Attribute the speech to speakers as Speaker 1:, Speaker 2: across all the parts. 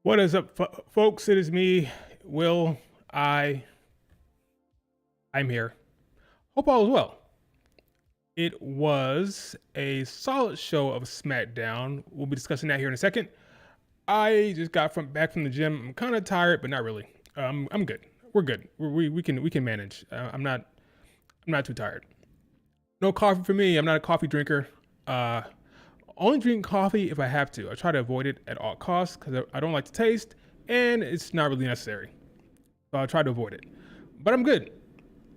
Speaker 1: What is up, folks? It is me, Will. I'm here. Hope all is well. It was a solid show of SmackDown. We'll be discussing that here in a second. I just got back from the gym. I'm kind of tired, but not really. I'm good. We're good. We can manage. I'm not too tired. No coffee for me. I'm not a coffee drinker. Only drink coffee if I have to. I try to avoid it at all costs because I don't like the taste and it's not really necessary. So I'll try to avoid it. But I'm good.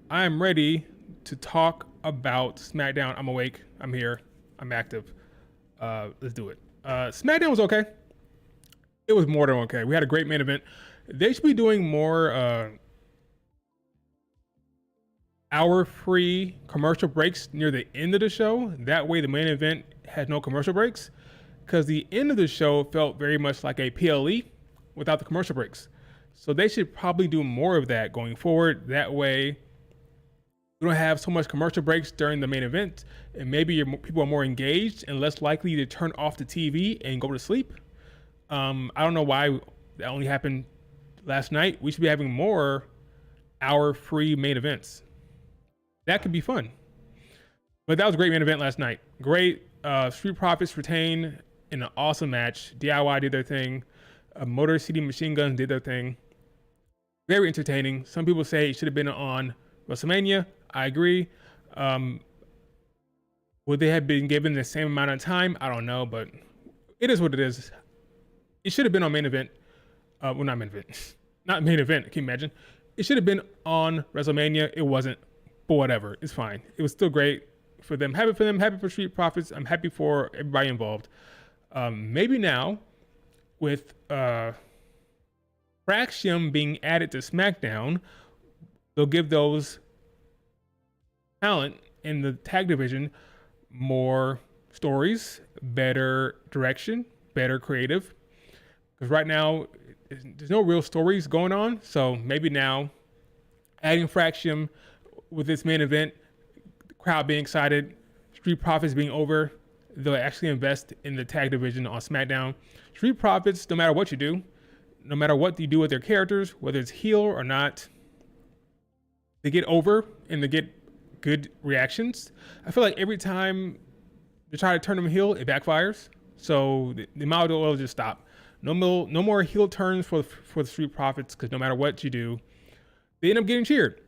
Speaker 1: I am ready to talk about SmackDown. I'm awake. I'm here. I'm active. Let's do it. SmackDown was okay. It was more than okay. We had a great main event. They should be doing more hour-free commercial breaks near the end of the show. That way the main event had no commercial breaks, because the end of the show felt very much like a PLE without the commercial breaks. So they should probably do more of that going forward. That way we don't have so much commercial breaks during the main event, and maybe people are more engaged and less likely to turn off the TV and go to sleep. I don't know why that only happened last night. We should be having more hour-free main events. That could be fun. But that was a great main event last night. Great. Street Profits retained in an awesome match. DIY did their thing. Motor City Machine Guns did their thing. Very entertaining. Some people say it should have been on WrestleMania. I agree. Would they have been given the same amount of time? I don't know, but it is what it is. It should have been on main event. Well, not main event. Not main event. Can you imagine? It should have been on WrestleMania. It wasn't. But whatever. It's fine. It was still great for them. Happy for them. Happy for Street Profits. I'm happy for everybody involved. Maybe now, with Fraction being added to SmackDown, they'll give those talent in the tag division more stories, better direction, better creative. Because right now, there's no real stories going on. So maybe now, adding Fraction with this main event, the crowd being excited, Street Profits being over, they'll actually invest in the tag division on SmackDown. Street Profits, no matter what you do, no matter what you do with their characters, whether it's heel or not, they get over and they get good reactions. I feel like every time they try to turn them heel, it backfires. So the might as well just stop. No more heel turns for the Street Profits, because no matter what you do, they end up getting cheered.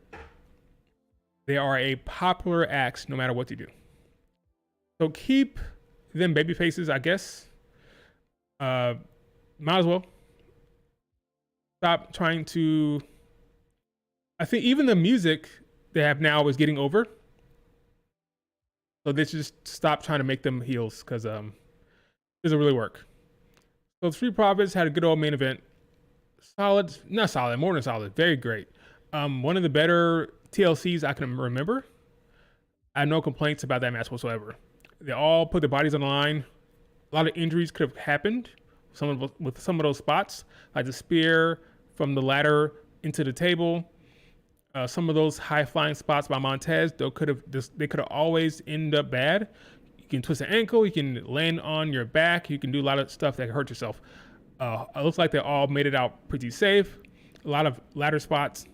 Speaker 1: They are a popular act no matter what you do. So keep them baby faces, I guess. Might as well. Stop trying to... I think even the music they have now is getting over. So they should just stop trying to make them heels, because it doesn't really work. So Street Profits had a good old main event. Solid, not solid, more than solid, very great. One of the better TLCs I can remember. I have no complaints about that match whatsoever. They all put their bodies on the line. A lot of injuries could have happened with some of those spots, like the spear from the ladder into the table. Some of those high flying spots by Montez, they could have always ended up bad. You can twist an ankle, you can land on your back, you can do a lot of stuff that can hurt yourself. It looks like they all made it out pretty safe. A lot of ladder spots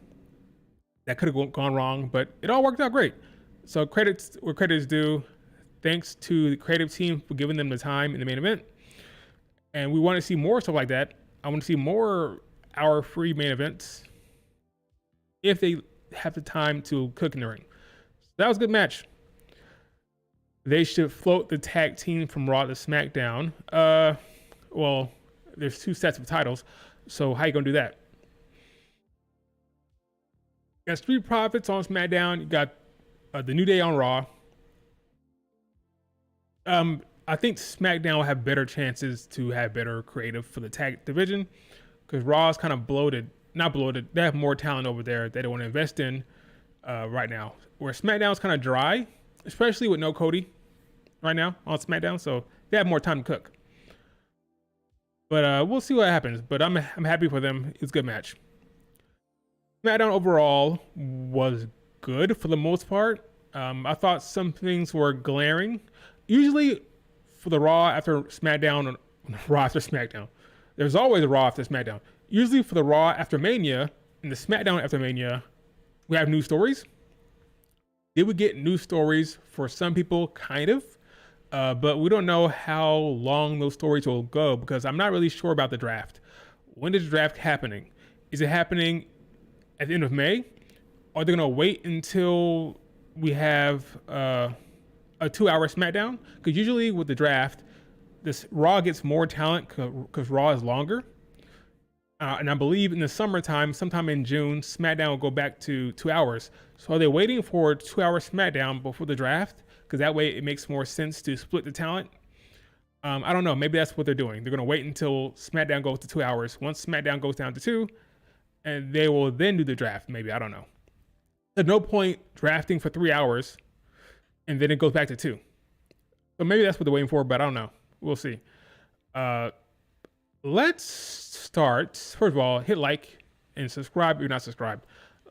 Speaker 1: that could have gone wrong, but it all worked out great. So credits where credit is due. Thanks to the creative team for giving them the time in the main event. And we want to see more stuff like that. I want to see more hour-free main events if they have the time to cook in the ring. So that was a good match. They should float the tag team from Raw to SmackDown. Well, there's two sets of titles, so how you gonna do that? You got Street Profits on SmackDown. You got the New Day on Raw. I think SmackDown will have better chances to have better creative for the tag division, because Raw is kind of bloated. Not bloated. They have more talent over there that they want to invest in right now. Where SmackDown is kind of dry, especially with no Cody right now on SmackDown. So they have more time to cook. But we'll see what happens. But I'm happy for them. It was a good match. SmackDown overall was good for the most part. I thought some things were glaring. Usually for the Raw after SmackDown, There's always a Raw after SmackDown. Usually for the Raw after Mania and the SmackDown after Mania, we have new stories. Did we get new stories for some people? Kind of. But we don't know how long those stories will go because I'm not really sure about the draft. When is the draft happening? Is it happening at the end of May? Are they going to wait until we have a 2-hour SmackDown? Because usually with the draft, this Raw gets more talent because Raw is longer. And I believe in the summertime, sometime in June, SmackDown will go back to 2 hours. So are they waiting for a 2-hour SmackDown before the draft? Because that way it makes more sense to split the talent. I don't know. Maybe that's what they're doing. They're going to wait until SmackDown goes to 2 hours. Once SmackDown goes down to 2, and they will then do the draft. Maybe. I don't know. There's no point drafting for 3 hours and then it goes back to 2. So maybe that's what they're waiting for, but I don't know. We'll see. Let's start. First of all, hit like and subscribe if you're not subscribed.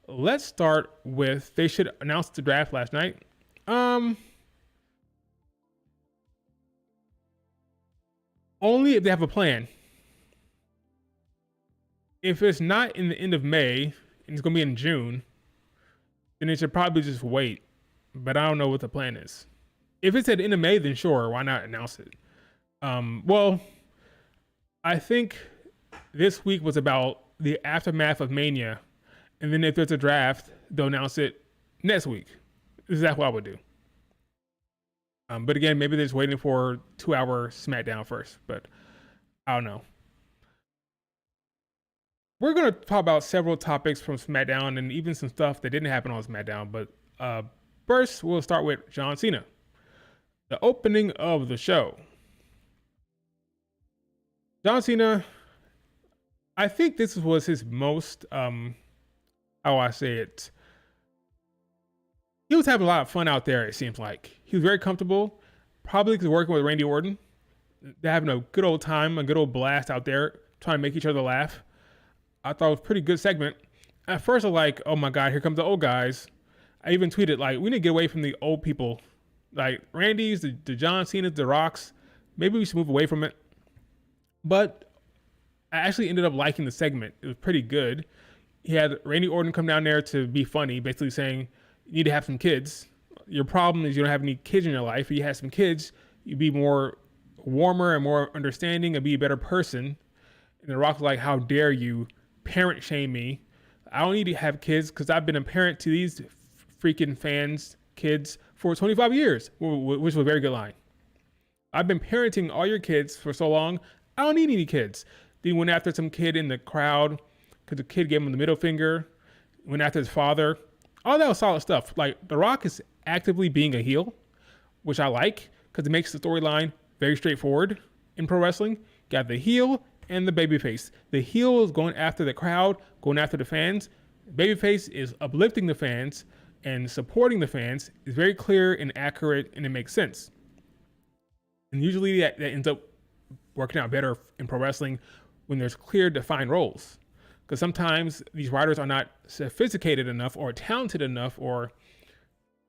Speaker 1: Let's start with, they should announce the draft last night. Only if they have a plan. If it's not in the end of May and it's going to be in June, then they should probably just wait. But I don't know what the plan is. If it's at the end of May, then sure, why not announce it? Well, I think this week was about the aftermath of Mania. And then if there's a draft, they'll announce it next week. Is that what I would do? But again, maybe they're just waiting for 2-hour SmackDown first. But I don't know. We're going to talk about several topics from SmackDown and even some stuff that didn't happen on SmackDown. But first, we'll start with John Cena. The opening of the show. John Cena, I think this was his most, how I say it, he was having a lot of fun out there, it seems like. He was very comfortable, probably because working with Randy Orton. They're having a good old time, a good old blast out there, trying to make each other laugh. I thought it was a pretty good segment. At first, I'm like, oh my God, here comes the old guys. I even tweeted, like, we need to get away from the old people. Like, Randy's, the John Cena's, the Rocks. Maybe we should move away from it. But I actually ended up liking the segment. It was pretty good. He had Randy Orton come down there to be funny, basically saying, you need to have some kids. Your problem is you don't have any kids in your life. If you had some kids, you'd be more warmer and more understanding and be a better person. And the Rock's like, how dare you parent shame me? I don't need to have kids because I've been a parent to these freaking fans, kids, for 25 years, which was a very good line. I've been parenting all your kids for so long. I don't need any kids. Then he went after some kid in the crowd because the kid gave him the middle finger. Went after his father. All that was solid stuff. Like, The Rock is actively being a heel, which I like because it makes the storyline very straightforward in pro wrestling. Got the heel and the babyface. The heel is going after the crowd, going after the fans. Babyface is uplifting the fans and supporting the fans. It's very clear and accurate, and it makes sense. And usually that ends up working out better in pro wrestling when there's clear defined roles. Because sometimes these writers are not sophisticated enough or talented enough or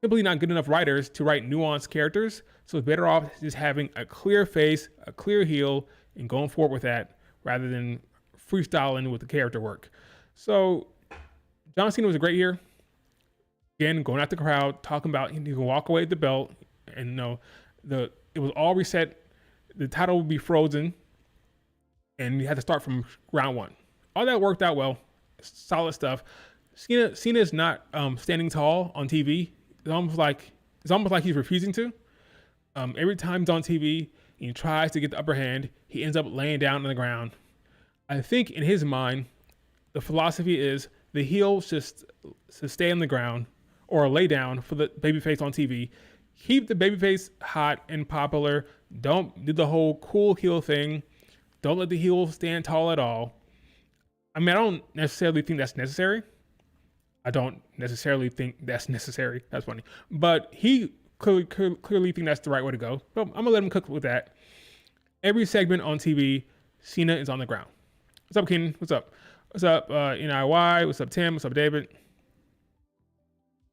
Speaker 1: simply not good enough writers to write nuanced characters. So it's better off just having a clear face, a clear heel, and going forward with that rather than freestyling with the character work. So John Cena was a great year. Again, going out the crowd, talking about he can walk away with the belt, and it was all reset. The title would be frozen, and you had to start from round one. All that worked out well. Solid stuff. Cena is not standing tall on TV. It's almost like he's refusing to. Every time he's on TV, he tries to get the upper hand. He ends up laying down on the ground. I think in his mind, the philosophy is the heel just to stay on the ground or lay down for the babyface on TV. Keep the babyface hot and popular. Don't do the whole cool heel thing. Don't let the heel stand tall at all. I mean, I don't necessarily think that's necessary. That's funny. But he clearly think that's the right way to go. But I'm going to let him cook with that. Every segment on TV, Cena is on the ground. What's up, Kenan? What's up? What's up, NIY? What's up, Tim? What's up, David?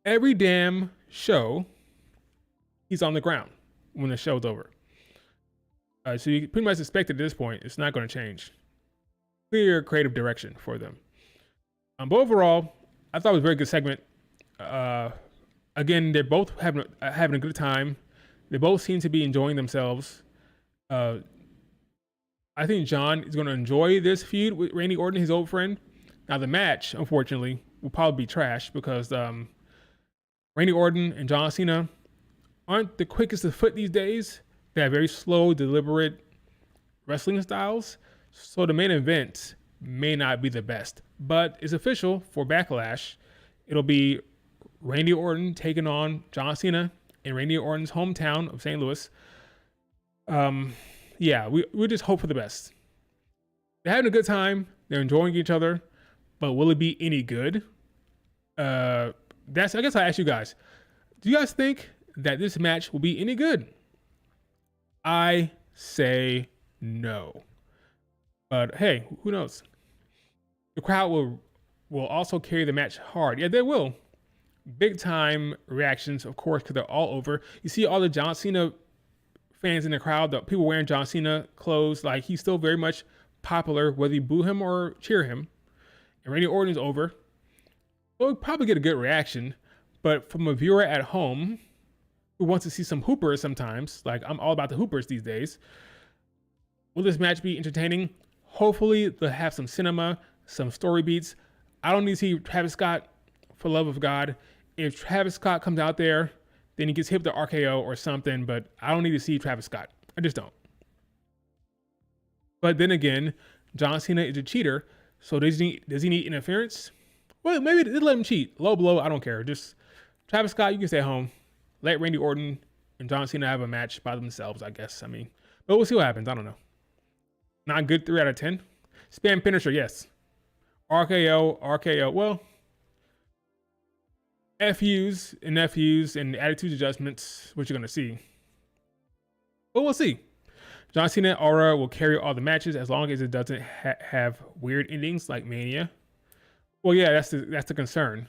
Speaker 1: Every damn show, he's on the ground when the show's over. So you pretty much expect at this point, it's not going to change. clear creative direction for them. But overall, I thought it was a very good segment. Again, they're both having a good time. They both seem to be enjoying themselves. I think John is going to enjoy this feud with Randy Orton, his old friend. Now, the match, unfortunately, will probably be trash because Randy Orton and John Cena aren't the quickest of foot these days. They have very slow, deliberate wrestling styles. So the main event may not be the best. But it's official for Backlash. It'll be Randy Orton taking on John Cena in Randy Orton's hometown of St. Louis. Yeah, we just hope for the best. They're having a good time. They're enjoying each other. But will it be any good? I guess I ask you guys. Do you guys think that this match will be any good? I say no. But hey, who knows? The crowd will also carry the match hard. Yeah, they will. Big time reactions, of course, because they're all over. You see all the John Cena fans in the crowd, the people wearing John Cena clothes, like he's still very much popular, whether you boo him or cheer him. And Randy Orton is over. So we'll probably get a good reaction. But from a viewer at home who wants to see some hoopers sometimes, like I'm all about the hoopers these days, will this match be entertaining? Hopefully they'll have some cinema, some story beats. I don't need to see Travis Scott, for the love of God. If Travis Scott comes out there, then he gets hit with the RKO or something, but I don't need to see Travis Scott. I just don't. But then again, John Cena is a cheater, so does he need interference? Well, maybe they let him cheat. Low blow, I don't care. Just Travis Scott, you can stay home. Let Randy Orton and John Cena have a match by themselves, I guess. I mean, but we'll see what happens. I don't know. Not good, 3 out of 10. Spam finisher, yes. RKO. Well, FUs and attitude adjustments, what you're going to see. But we'll see. John Cena aura will carry all the matches as long as it doesn't have weird endings like Mania. Well, yeah, that's the concern.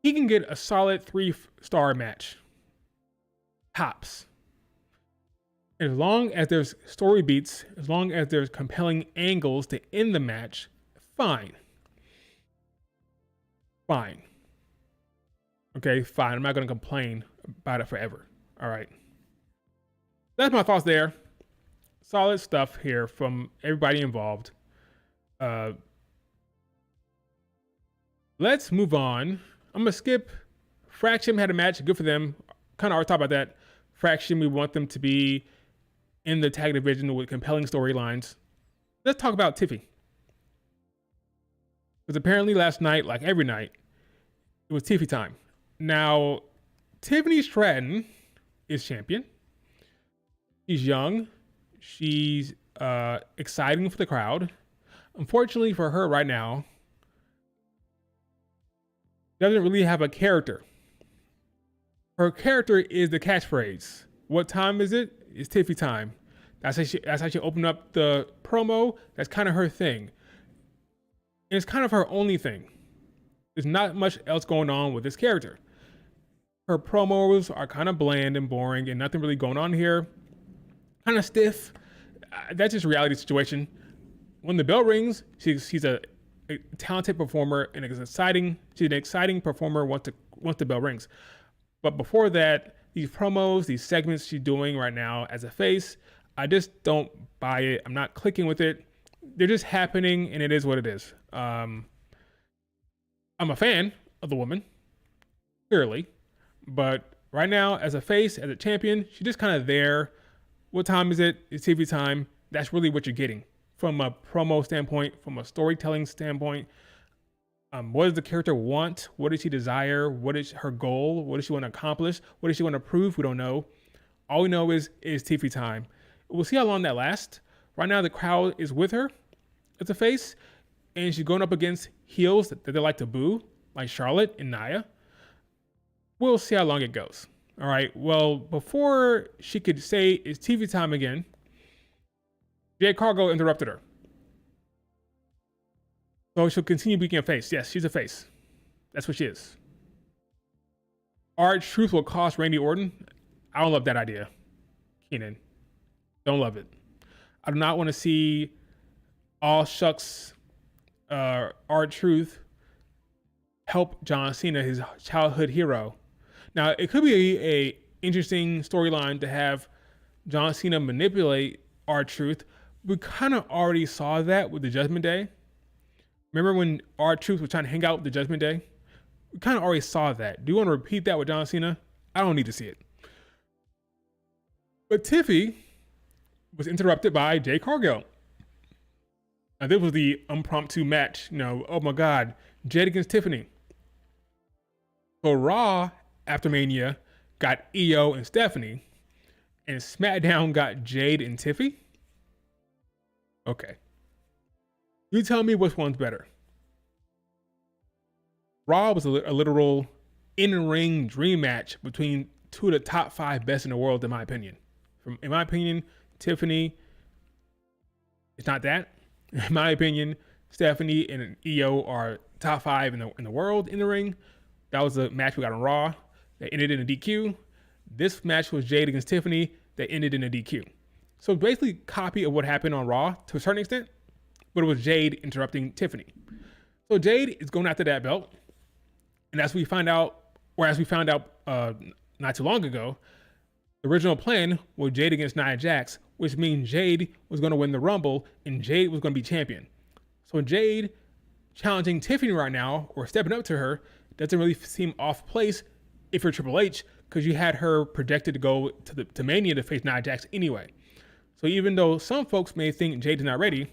Speaker 1: He can get a solid 3-star match. Tops. As long as there's story beats, as long as there's compelling angles to end the match, fine. Fine. Okay, fine. I'm not going to complain about it forever. All right. That's my thoughts there. Solid stuff here from everybody involved. Let's move on. I'm going to skip. Fraction had a match. Good for them. Kind of already talked about that. Fraction, we want them to be in the tag division with compelling storylines. Let's talk about Tiffy. Because apparently last night, like every night, it was Tiffy time. Now, Tiffany Stratton is champion. She's young. She's exciting for the crowd. Unfortunately for her right now, doesn't really have a character. Her character is the catchphrase. What time is it? It's Tiffy time. That's how she opened up the promo. That's kind of her thing. And it's kind of her only thing. There's not much else going on with this character. Her promos are kind of bland and boring and nothing really going on here. Kind of stiff. That's just a reality situation. When the bell rings, she's a talented performer and she's an exciting performer once the bell rings. But before that, these promos, these segments she's doing right now as a face, I just don't buy it. I'm not clicking with it. They're just happening and it is what it is. I'm a fan of the woman, clearly. But right now, as a face, as a champion, she's just kind of there. What time is it? It's TV time. That's really what you're getting from a promo standpoint, from a storytelling standpoint. What does the character want? What does she desire? What is her goal? What does she want to accomplish? What does she want to prove? We don't know. All we know is TV time. We'll see how long that lasts. Right now, the crowd is with her as a face, and she's going up against heels that they like to boo, like Charlotte and Nia. We'll see how long it goes. All right. Well, before she could say it's TV time again, Jade Cargill interrupted her. So she'll continue being a face. Yes, she's a face. That's what she is. R-Truth will cost Randy Orton. I don't love that idea. Keenan. Don't love it. I do not want to see all shucks, R-Truth help John Cena, his childhood hero. Now, it could be a interesting storyline to have John Cena manipulate R-Truth. We kind of already saw that with the Judgment Day. Remember when R-Truth was trying to hang out with the Judgment Day? We kind of already saw that. Do you want to repeat that with John Cena? I don't need to see it. But Tiffy was interrupted by Jade Cargill. Now, this was the impromptu match. You know, oh my God, Jade against Tiffany. So Raw, after Mania, got Io and Stephanie. And SmackDown got Jade and Tiffy? Okay. You tell me which one's better. Raw was a literal in-ring dream match between two of the top 5 best in the world, in my opinion. In my opinion, Tiffany is not that. In my opinion, Stephanie and Io are top 5 in the world in the ring. That was the match we got on Raw. That ended in a DQ. This match was Jade against Tiffany. That ended in a DQ. So basically, copy of what happened on Raw to a certain extent, but it was Jade interrupting Tiffany. So Jade is going after that belt, and as we found out not too long ago, the original plan was Jade against Nia Jax, which means Jade was going to win the Rumble and Jade was going to be champion. So Jade challenging Tiffany right now, or stepping up to her, doesn't really seem off place if you're Triple H, because you had her projected to go to Mania to face Nia Jax anyway. So even though some folks may think Jade is not ready,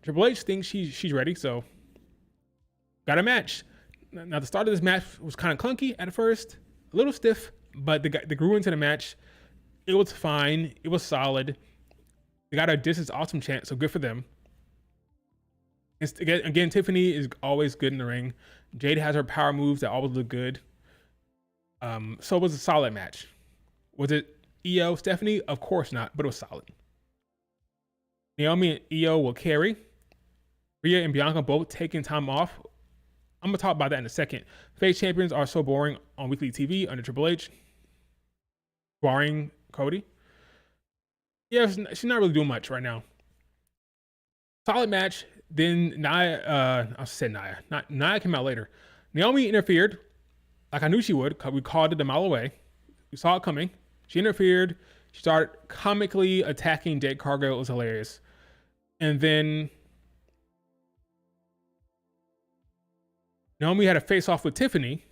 Speaker 1: Triple H thinks she's ready, so got a match. Now the start of this match was kind of clunky at first, a little stiff, but they grew into the match. It was fine. It was solid. They got a "This is awesome" chant, so good for them. Again, Tiffany is always good in the ring. Jade has her power moves that always look good. So it was a solid match. Was it Io, Stephanie? Of course not, but it was solid. Naomi and Io will carry. Rhea and Bianca both taking time off. I'm going to talk about that in a second. Face champions are so boring on weekly TV under Triple H. Barring Cody. Yeah, she's not really doing much right now. Solid match. Then Nia came out later. Naomi interfered, like I knew she would. We called it a mile away. We saw it coming. She interfered. She started comically attacking Jade Cargill. It was hilarious. And then Naomi had a face-off with Tiffany.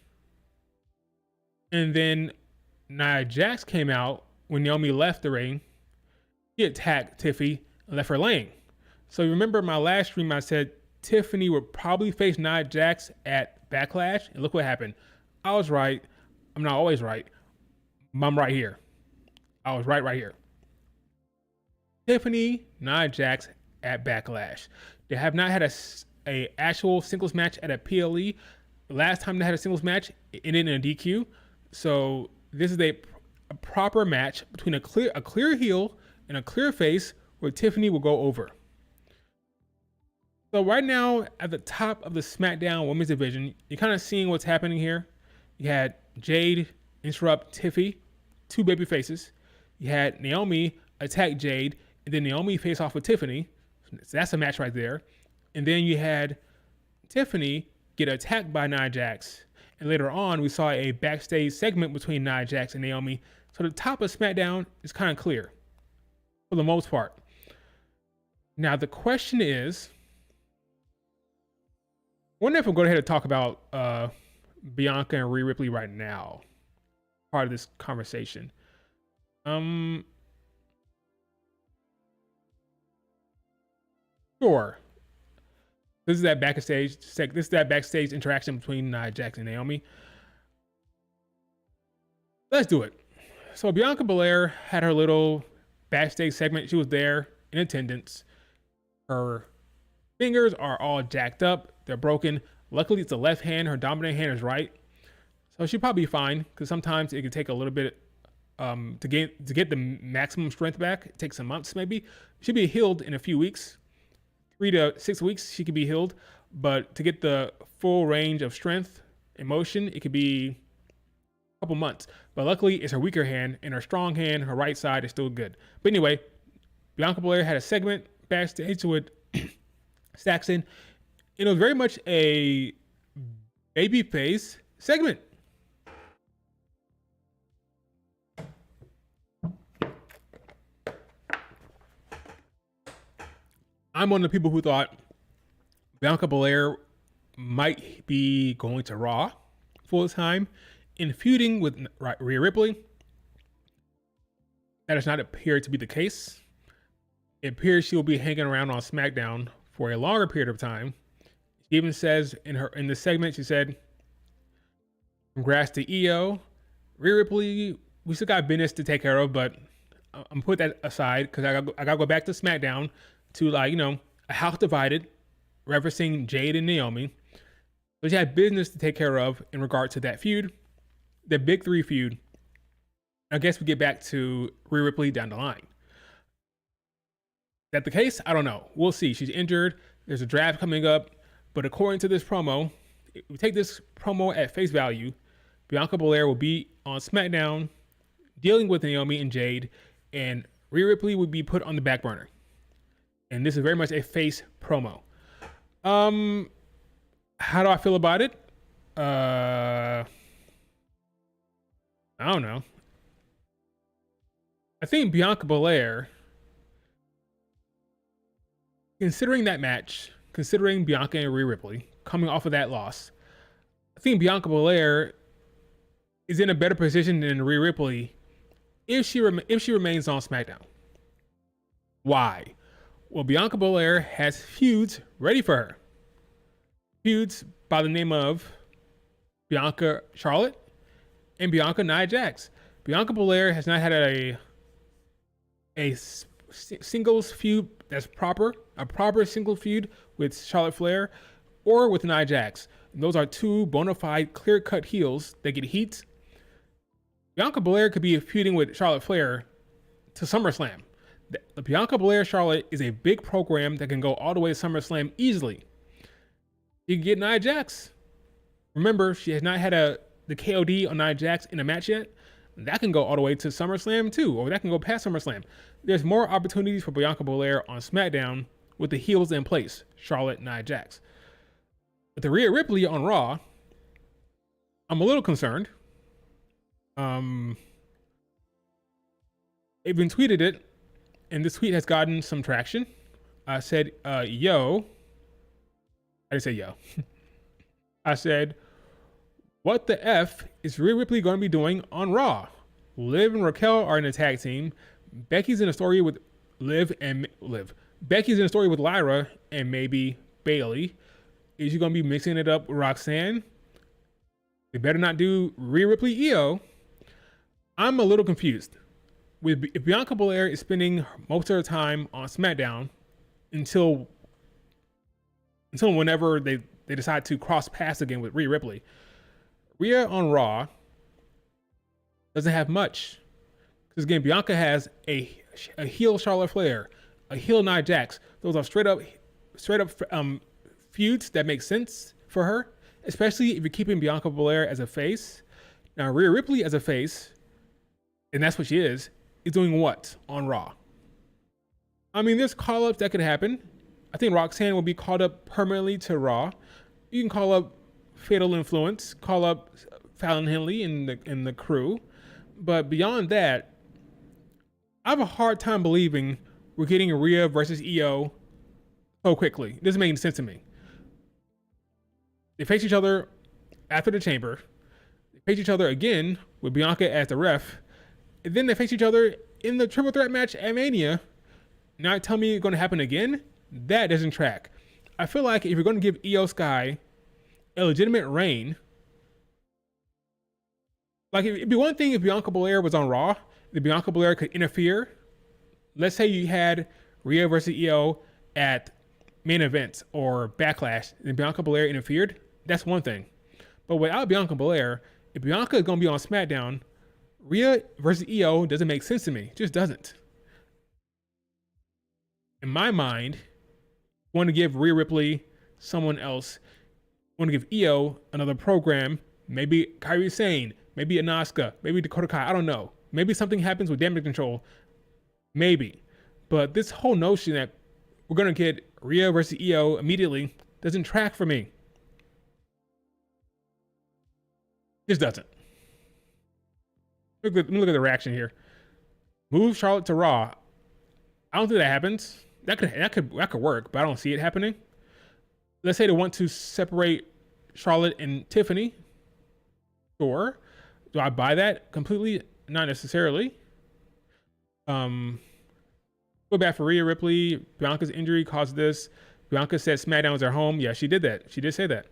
Speaker 1: And then Nia Jax came out when Naomi left the ring. She attacked Tiffany and left her laying. So remember my last stream, I said Tiffany would probably face Nia Jax at Backlash. And look what happened. I was right. I'm not always right. I'm right here. I was right here. Tiffany, Nia Jax at Backlash. They have not had a actual singles match at a PLE. The last time they had a singles match, it ended in a DQ. So this is a proper match between a clear heel and a clear face where Tiffany will go over. So right now, at the top of the SmackDown Women's Division, you're kind of seeing what's happening here. You had Jade interrupt Tiffy, 2 baby faces. You had Naomi attack Jade, and then Naomi face off with Tiffany. So that's a match right there. And then you had Tiffany get attacked by Nia Jax. And later on, we saw a backstage segment between Nia Jax and Naomi. So the top of SmackDown is kind of clear for the most part. Now, the question is, I wonder if we'll go ahead and talk about Bianca and Rhea Ripley right now, part of this conversation. Sure. This is that backstage interaction between Nia Jax and Naomi. Let's do it. So Bianca Belair had her little backstage segment. She was there in attendance. Her fingers are all jacked up. They're broken. Luckily, it's the left hand. Her dominant hand is right. So she'll probably be fine, because sometimes it can take a little bit to get the maximum strength back. It takes some months maybe. She'll be healed in a few weeks. 3 to 6 weeks, she could be healed. But to get the full range of strength and motion, it could be a couple months. But luckily, it's her weaker hand, and her strong hand, her right side, is still good. But anyway, Bianca Belair had a segment backstage with Saxon. It was very much a babyface segment. I'm one of the people who thought Bianca Belair might be going to Raw full time in feuding with Rhea Ripley. That does not appear to be the case. It appears she will be hanging around on SmackDown for a longer period of time. She even says in the segment, she said, "Congrats to EO, Rhea Ripley. We still got business to take care of, but I'm put that aside because I gotta go back to SmackDown to a house divided, referencing Jade and Naomi. But she had business to take care of in regard to that feud, the Big Three feud. I guess we get back to Rhea Ripley down the line. Is that the case? I don't know. We'll see. She's injured. There's a draft coming up. But according to this promo, if we take this promo at face value, Bianca Belair will be on SmackDown dealing with Naomi and Jade, and Rhea Ripley would be put on the back burner. And this is very much a face promo. How do I feel about it? I don't know. I think Bianca Belair, considering that match, considering Bianca and Rhea Ripley coming off of that loss, I think Bianca Belair is in a better position than Rhea Ripley if she remains on SmackDown. Why? Well, Bianca Belair has feuds ready for her. Feuds by the name of Bianca Charlotte and Bianca Nia Jax. Bianca Belair has not had a singles feud that's proper, a proper single feud with Charlotte Flair or with Nia Jax. And those are two bona fide, clear-cut heels that get heat. Bianca Belair could be feuding with Charlotte Flair to SummerSlam. The Bianca Belair Charlotte is a big program that can go all the way to SummerSlam easily. You can get Nia Jax. Remember, she has not had the KOD on Nia Jax in a match yet. That can go all the way to SummerSlam too, or that can go past SummerSlam. There's more opportunities for Bianca Belair on SmackDown with the heels in place, Charlotte, Nia Jax. With the Rhea Ripley on Raw, I'm a little concerned. Even tweeted it, and this tweet has gotten some traction. I said, yo. I didn't say yo. I said, what the F is Rhea Ripley going to be doing on Raw? Liv and Raquel are in a tag team. Becky's in a story with Liv. Becky's in a story with Lyra and maybe Bayley. Is she going to be mixing it up with Roxanne? They better not do Rhea Ripley EO. I'm a little confused. If Bianca Belair is spending most of her time on SmackDown until whenever they decide to cross paths again with Rhea Ripley, Rhea on Raw doesn't have much. Because again, Bianca has a heel Charlotte Flair, a heel Nia Jax. Those are straight up feuds that make sense for her, especially if you're keeping Bianca Belair as a face. Now, Rhea Ripley as a face, and that's what she is doing what on Raw? I mean, there's call-ups that could happen. I think Roxanne will be called up permanently to Raw. You can call up Fatal Influence, call up Fallon Henley and the crew. But beyond that, I have a hard time believing we're getting Rhea versus EO so quickly. It doesn't make any sense to me. They face each other after the Chamber. They face each other again with Bianca as the ref. And then they face each other in the triple threat match at Mania. Now tell me it's going to happen again? That doesn't track. I feel like if you're going to give EO Sky a legitimate reign, like it'd be one thing if Bianca Belair was on Raw, that Bianca Belair could interfere. Let's say you had Rhea versus EO at main event or Backlash, and Bianca Belair interfered. That's one thing. But without Bianca Belair, if Bianca is going to be on SmackDown, Rhea versus EO doesn't make sense to me. It just doesn't. In my mind, you want to give Rhea Ripley someone else. You want to give EO another program. Maybe Kairi Sane, maybe Asuka, maybe Dakota Kai. I don't know. Maybe something happens with Damage Control. Maybe. But this whole notion that we're gonna get Rhea versus Io immediately doesn't track for me. Just doesn't. Let me look at the reaction here. Move Charlotte to Raw. I don't think that happens. That could work, but I don't see it happening. Let's say they want to separate Charlotte and Tiffany. Sure. Do I buy that completely? Not necessarily. Go back for Rhea Ripley. Bianca's injury caused this. Bianca said SmackDown was her home. Yeah, she did that. She did say that.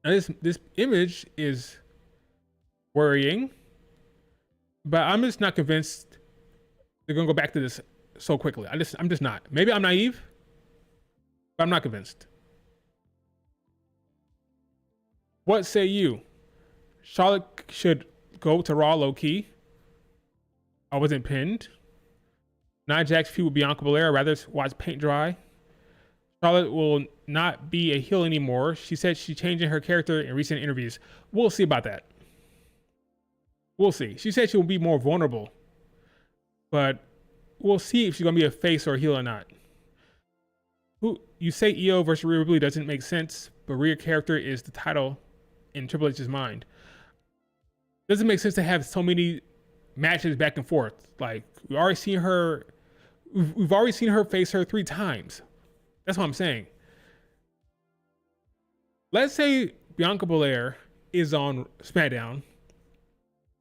Speaker 1: Now this image is worrying, but I'm just not convinced they're gonna go back to this so quickly. I'm just not. Maybe I'm naive, but I'm not convinced. What say you? Charlotte should go to Raw low key. I wasn't pinned. Nia Jax feud with Bianca Belair. I'd rather watch paint dry. Charlotte will not be a heel anymore. She said she's changing her character in recent interviews. We'll see about that. We'll see. She said she will be more vulnerable, but we'll see if she's gonna be a face or a heel or not. You say Io versus Rhea Ripley doesn't make sense, but Rhea character is the title in Triple H's mind. Doesn't make sense to have so many matches back and forth. Like we've already seen her face her 3 times. That's what I'm saying. Let's say Bianca Belair is on SmackDown.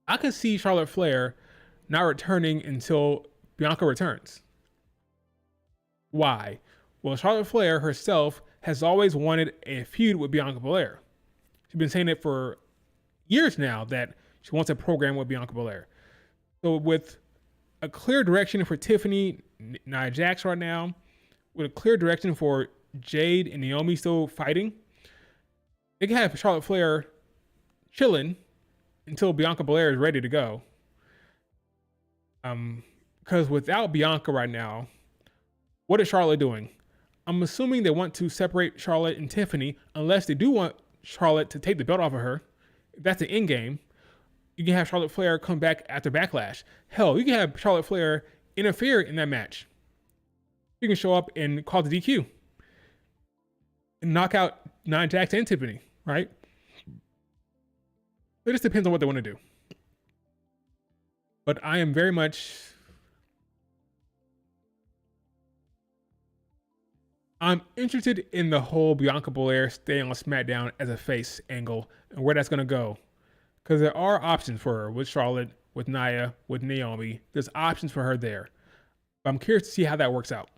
Speaker 1: I could see Charlotte Flair not returning until Bianca returns. Why? Well, Charlotte Flair herself has always wanted a feud with Bianca Belair. She's been saying it for years now that she wants a program with Bianca Belair. So with a clear direction for Tiffany, Nia Jax right now, with a clear direction for Jade and Naomi still fighting, they can have Charlotte Flair chilling until Bianca Belair is ready to go. Because without Bianca right now, what is Charlotte doing? I'm assuming they want to separate Charlotte and Tiffany, unless they do want Charlotte to take the belt off of her. If that's the end game, you can have Charlotte Flair come back after Backlash. Hell, you can have Charlotte Flair interfere in that match. You can show up and call the DQ and knock out Nia Jax and Tiffany, right? It just depends on what they want to do. But I am very much... I'm interested in the whole Bianca Belair staying on SmackDown as a face angle and where that's going to go. Because there are options for her with Charlotte, with Nia, with Naomi. There's options for her there. But I'm curious to see how that works out.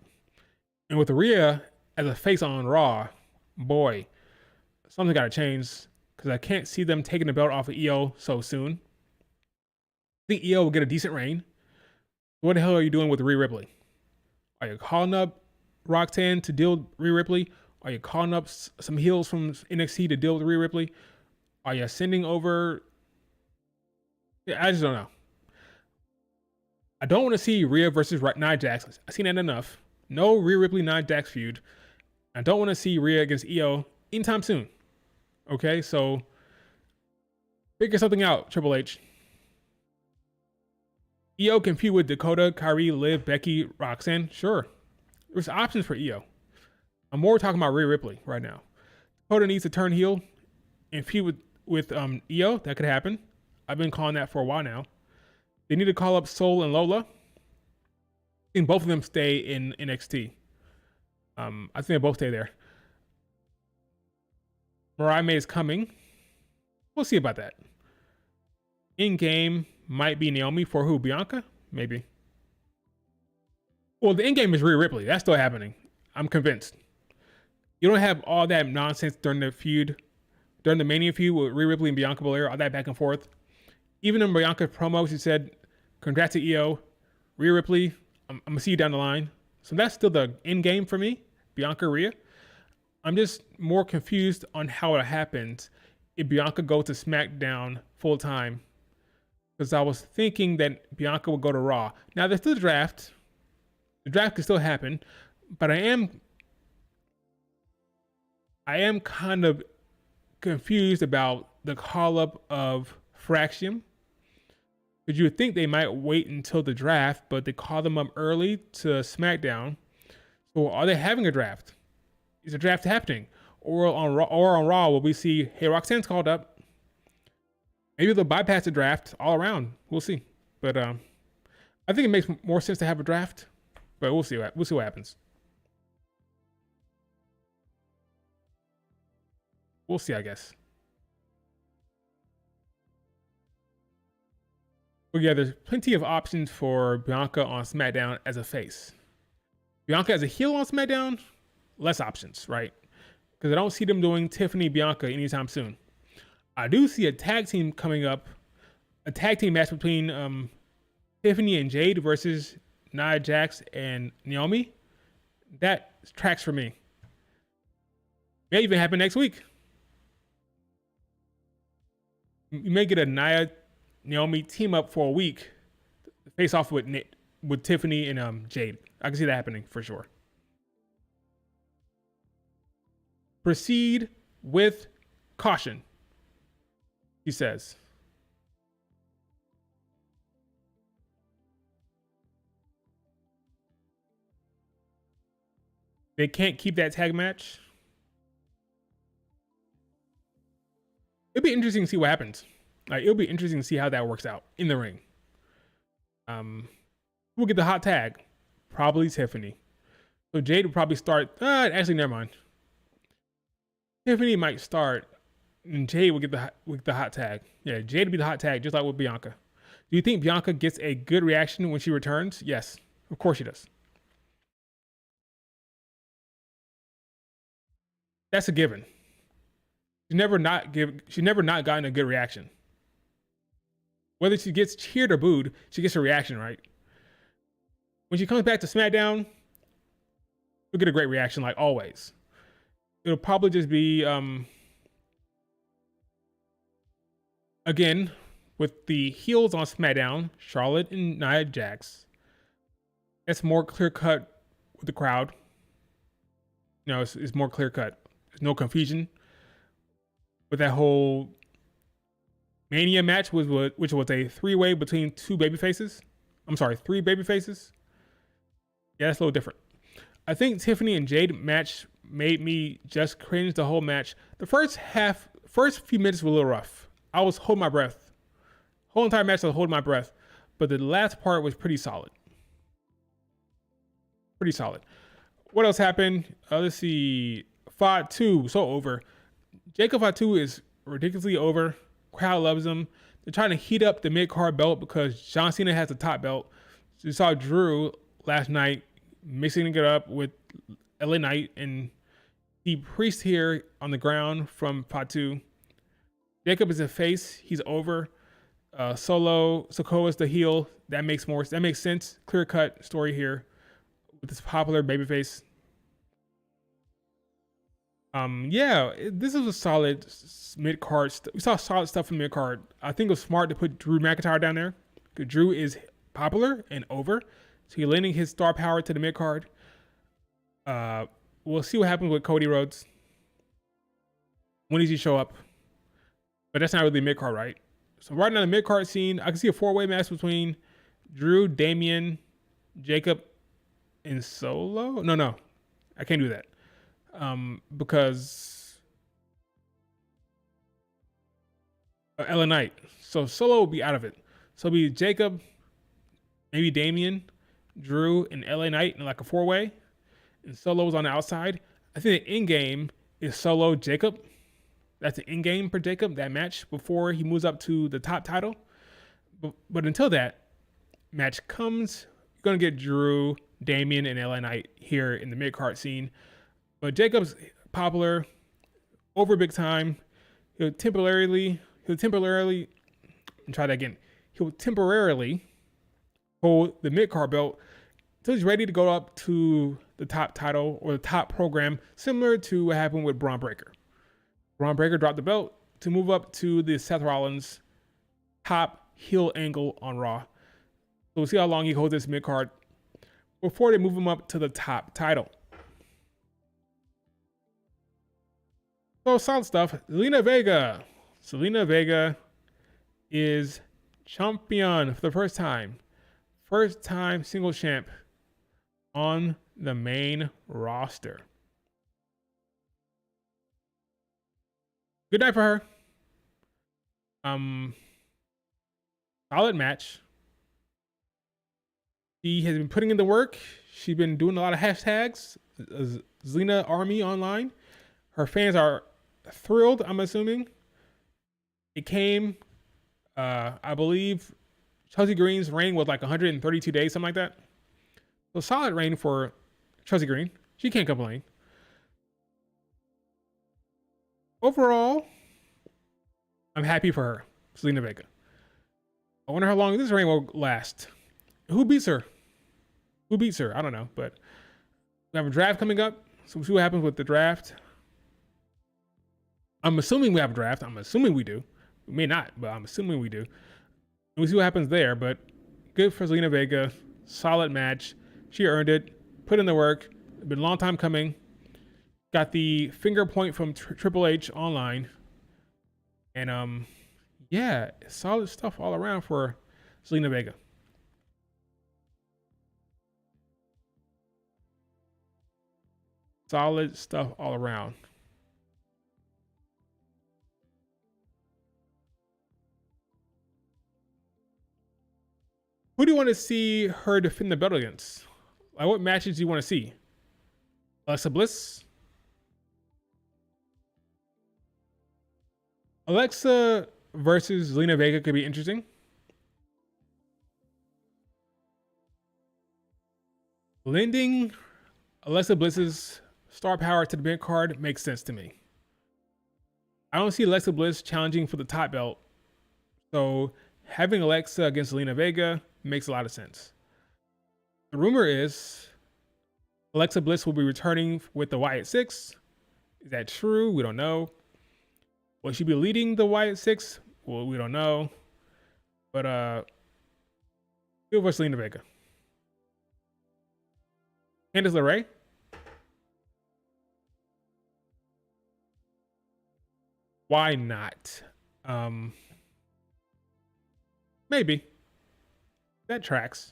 Speaker 1: And with Rhea as a face on Raw, boy, something got to change. Because I can't see them taking the belt off of Io so soon. I think Io will get a decent reign. What the hell are you doing with Rhea Ripley? Are you calling up Roxanne to deal with Rhea Ripley? Are you calling up some heels from NXT to deal with Rhea Ripley? Are you sending over... Yeah, I just don't know. I don't want to see Rhea versus Nia Jax. I've seen that enough. No Rhea Ripley Nia Jax feud. I don't want to see Rhea against Io anytime soon. Okay, so figure something out, Triple H. Io can feud with Dakota, Kyrie, Liv, Becky, Roxanne. Sure. There's options for Io. I'm more talking about Rhea Ripley right now. Dakota needs to turn heel and feud with Io. That could happen. I've been calling that for a while now. They need to call up Sol and Lola. I think both of them stay in NXT. I think they both stay there. Mariah May is coming. We'll see about that. In-game might be Naomi for who? Bianca? Maybe. Well, the in-game is Rhea Ripley. That's still happening. I'm convinced. You don't have all that nonsense during the feud, during the Mania feud with Rhea Ripley and Bianca Belair, all that back and forth. Even in Bianca's promo, she said, congrats to Io. Rhea Ripley, I'm going to see you down the line. So that's still the in-game for me, Bianca, Rhea. I'm just more confused on how it happens if Bianca goes to SmackDown full time. Because I was thinking that Bianca would go to Raw. Now, there's still the draft. The draft can still happen. But I am kind of confused about the call-up of Fraction. Because you would think they might wait until the draft, but they call them up early to SmackDown. So are they having a draft? Is a draft happening? Or on Raw, will we see, hey, Roxanne's called up? Maybe they'll bypass the draft all around. We'll see. But I think it makes more sense to have a draft. But we'll see what happens. We'll see, I guess. But yeah, there's plenty of options for Bianca on SmackDown as a face. Bianca as a heel on SmackDown, less options, right? Because I don't see them doing Tiffany Bianca anytime soon. I do see a tag team coming up, a tag team match between Tiffany and Jade versus Nia Jax and Naomi. That tracks for me. May even happen next week. You may get a Nia Naomi team up for a week, face off with Tiffany and Jade. I can see that happening for sure. Proceed with caution, he says. They can't keep that tag match. It'll be interesting to see what happens. Like, it'll be interesting to see how that works out in the ring. We'll get the hot tag. Probably Tiffany. So Jade will probably start. Actually, never mind. Tiffany might start, and Jade will get the hot tag. Yeah, Jade will be the hot tag, just like with Bianca. Do you think Bianca gets a good reaction when she returns? Yes, of course she does. That's a given. She's never not gotten a good reaction. Whether she gets cheered or booed, she gets a reaction, right? When she comes back to SmackDown, you'll get a great reaction, like always. It'll probably just be, again, with the heels on SmackDown, Charlotte and Nia Jax. It's more clear cut with the crowd. You know, it's more clear cut. There's no confusion with that whole Mania match, which was a three-way between three babyfaces. Yeah, that's a little different. I think Tiffany and Jade match made me just cringe the whole match. The first few minutes were a little rough. I was holding my breath. Whole entire match I was holding my breath. But the last part was pretty solid. Pretty solid. What else happened? Let's see. Fatu, so over. Jacob Fatu is ridiculously over. Crowd loves him. They're trying to heat up the mid-card belt because John Cena has the top belt. So you saw Drew last night mixing it up with LA Knight, and he Priest here on the ground from Fatu. Jacob is a face. He's over. Sokoa's the heel. That makes sense. Clear cut story here with this popular babyface. This is a solid mid card. We saw solid stuff from mid card. I think it was smart to put Drew McIntyre down there because Drew is popular and over, so he's lending his star power to the mid card. We'll see what happens with Cody Rhodes. When does he show up? But that's not really mid card, right? So right now the mid card scene, I can see a four-way match between Drew, Damian, Jacob, and Solo. No, I can't do that. Because LA Knight. So Solo will be out of it. So it'll be Jacob, maybe Damian, Drew, and LA Knight in like a four-way. And Solo's on the outside. I think the end game is Solo Jacob. That's the end game for Jacob, that match before he moves up to the top title. But until that match comes, you're going to get Drew, Damian, and LA Knight here in the mid-card scene. But Jacob's popular, over big time. He'll temporarily hold the mid-card belt until he's ready to go up to the top title or the top program, similar to what happened with Braun Breaker. Braun Breaker dropped the belt to move up to the Seth Rollins top heel angle on Raw. So we'll see how long he holds this mid-card before they move him up to the top title. So solid stuff. Zelina Vega is champion for the first time. First time single champ on the main roster. Good night for her. Solid match. She has been putting in the work. She's been doing a lot of hashtags. Zelina Army online. Her fans are thrilled, I'm assuming. It came, I believe, Chelsea Green's reign was like 132 days, something like that. So solid reign for Chelsea Green. She can't complain. Overall, I'm happy for her, Zelina Vega. I wonder how long this reign will last. Who beats her? Who beats her? I don't know, but we have a draft coming up, so we'll see what happens with the draft. I'm assuming we have a draft. I'm assuming we do. We may not, but I'm assuming we do. We'll see what happens there, but good for Zelina Vega. Solid match. She earned it. Put in the work. It's been a long time coming. Got the finger point from Triple H online. And, yeah, solid stuff all around for Zelina Vega. Solid stuff all around. Who do you want to see her defend the belt against? Like, what matches do you want to see? Alexa Bliss? Alexa versus Zelina Vega could be interesting. Lending Alexa Bliss's star power to the Midcard makes sense to me. I don't see Alexa Bliss challenging for the top belt. So having Alexa against Zelina Vega makes a lot of sense. The rumor is Alexa Bliss will be returning with the Wyatt Six. Is that true? We don't know. Will she be leading the Wyatt Six? Well, we don't know. But good for Zelina Vega. Candice LeRae. Why not? Maybe. That tracks.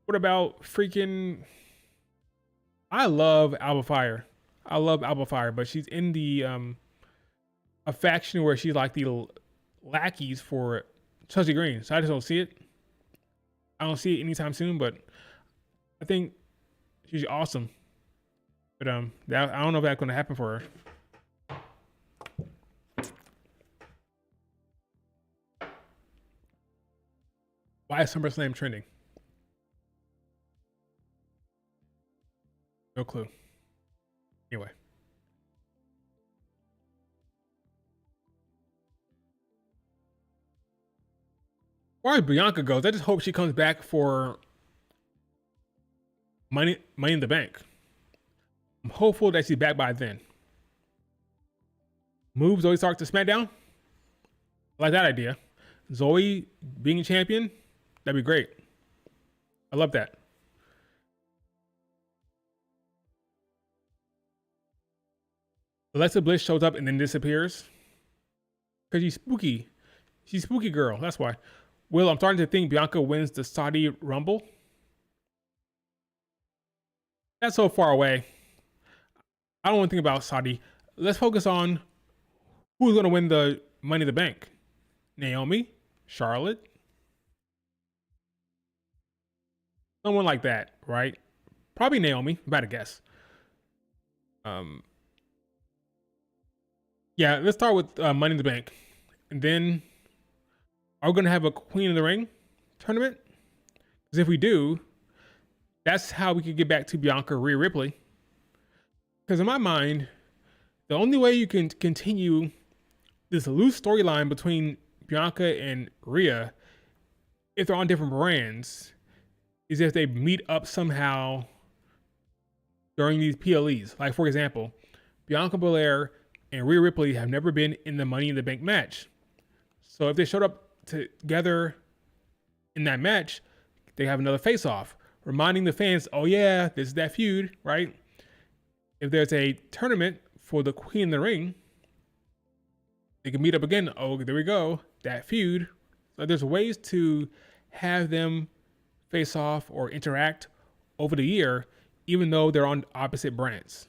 Speaker 1: What about freaking... I love Alba Fire. I love Alba Fire, but she's in the a faction where she's like the lackeys for Chelsea Green. So I just don't see it. I don't see it anytime soon, but I think she's awesome. But I don't know if that's going to happen for her. Why is SummerSlam trending? No clue. Anyway. As far as Bianca goes, I just hope she comes back for Money in the Bank. I'm hopeful that she's back by then. Move Zoe Stark to SmackDown? I like that idea. Zoe being champion? That'd be great. I love that. Alexa Bliss shows up and then disappears. Because she's spooky. She's spooky girl. That's why. Will, I'm starting to think Bianca wins the Saudi Rumble. That's so far away. I don't want to think about Saudi. Let's focus on who's going to win the Money in the Bank. Naomi? Charlotte? Someone like that, right? Probably Naomi, if I had to guess. Yeah, let's start with Money in the Bank. And then, are we going to have a Queen of the Ring tournament? Because if we do, that's how we could get back to Bianca, Rhea Ripley. Because in my mind, the only way you can continue this loose storyline between Bianca and Rhea, if they're on different brands, is if they meet up somehow during these PLEs. Like, for example, Bianca Belair and Rhea Ripley have never been in the Money in the Bank match. So if they showed up together in that match, they have another face-off, reminding the fans, oh yeah, this is that feud, right? If there's a tournament for the Queen in the Ring, they can meet up again. Oh, there we go, that feud. So there's ways to have them face off or interact over the year, even though they're on opposite brands.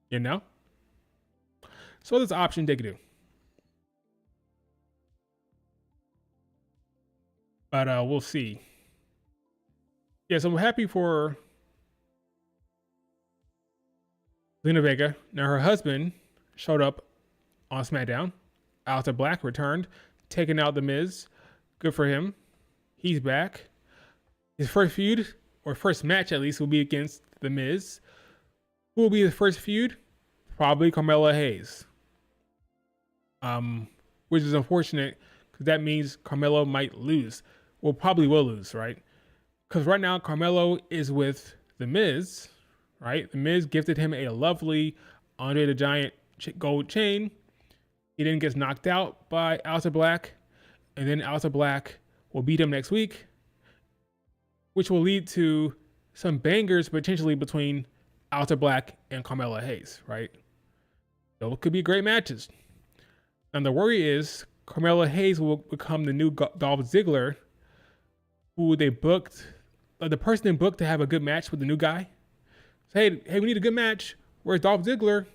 Speaker 1: You know? So there's an option they could do. But we'll see. Yeah, so I'm happy for Zelina Vega. Now her husband showed up on SmackDown. Aleister Black returned, taking out The Miz. Good for him. He's back. His first feud, or first match at least, will be against The Miz. Who will be his first feud? Probably Carmelo Hayes. Which is unfortunate because that means Carmelo might lose. Well, probably will lose, right? Because right now Carmelo is with The Miz, right? The Miz gifted him a lovely Andre the Giant gold chain. He then gets knocked out by Aleister Black, and then Aleister Black will beat him next week, which will lead to some bangers potentially between Aleister Black and Carmelo Hayes, right? Those could be great matches. And the worry is Carmelo Hayes will become the new Dolph Ziggler, who they booked, the person they booked to have a good match with the new guy. Say, hey, we need a good match. Where's Dolph Ziggler?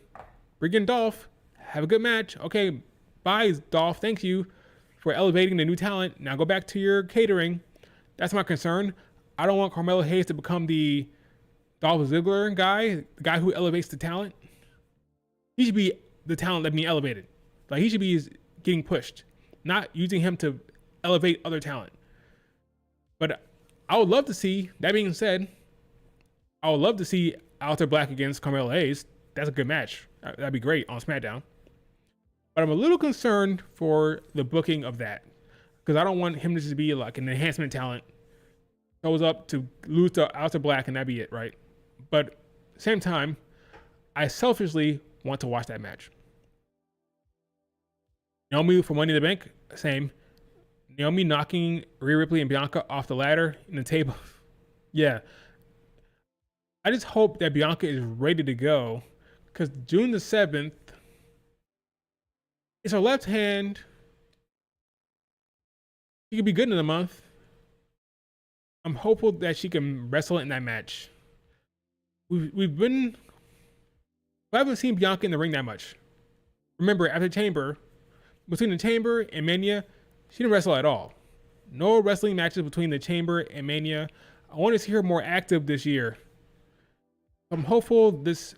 Speaker 1: Bring in Dolph. Have a good match. Okay, bye, Dolph. Thank you for elevating the new talent. Now go back to your catering. That's my concern. I don't want Carmelo Hayes to become the Dolph Ziggler guy, the guy who elevates the talent. He should be the talent that being elevated. Like, he should be getting pushed, not using him to elevate other talent. But I would love to see, that being said, I would love to see Aleister Black against Carmelo Hayes. That's a good match. That'd be great on SmackDown. But I'm a little concerned for the booking of that, because I don't want him to just be like an enhancement talent, goes up to lose to Aleister Black and that'd be it, right? But at the same time, I selfishly want to watch that match. Naomi for Money in the Bank, same. Naomi knocking Rhea Ripley and Bianca off the ladder in the table. Yeah. I just hope that Bianca is ready to go, because June the 7th, it's her left hand. She could be good in a month. I'm hopeful that she can wrestle in that match. We haven't seen Bianca in the ring that much. Remember, after Chamber, between the Chamber and Mania, she didn't wrestle at all. No wrestling matches between the Chamber and Mania. I want to see her more active this year. I'm hopeful these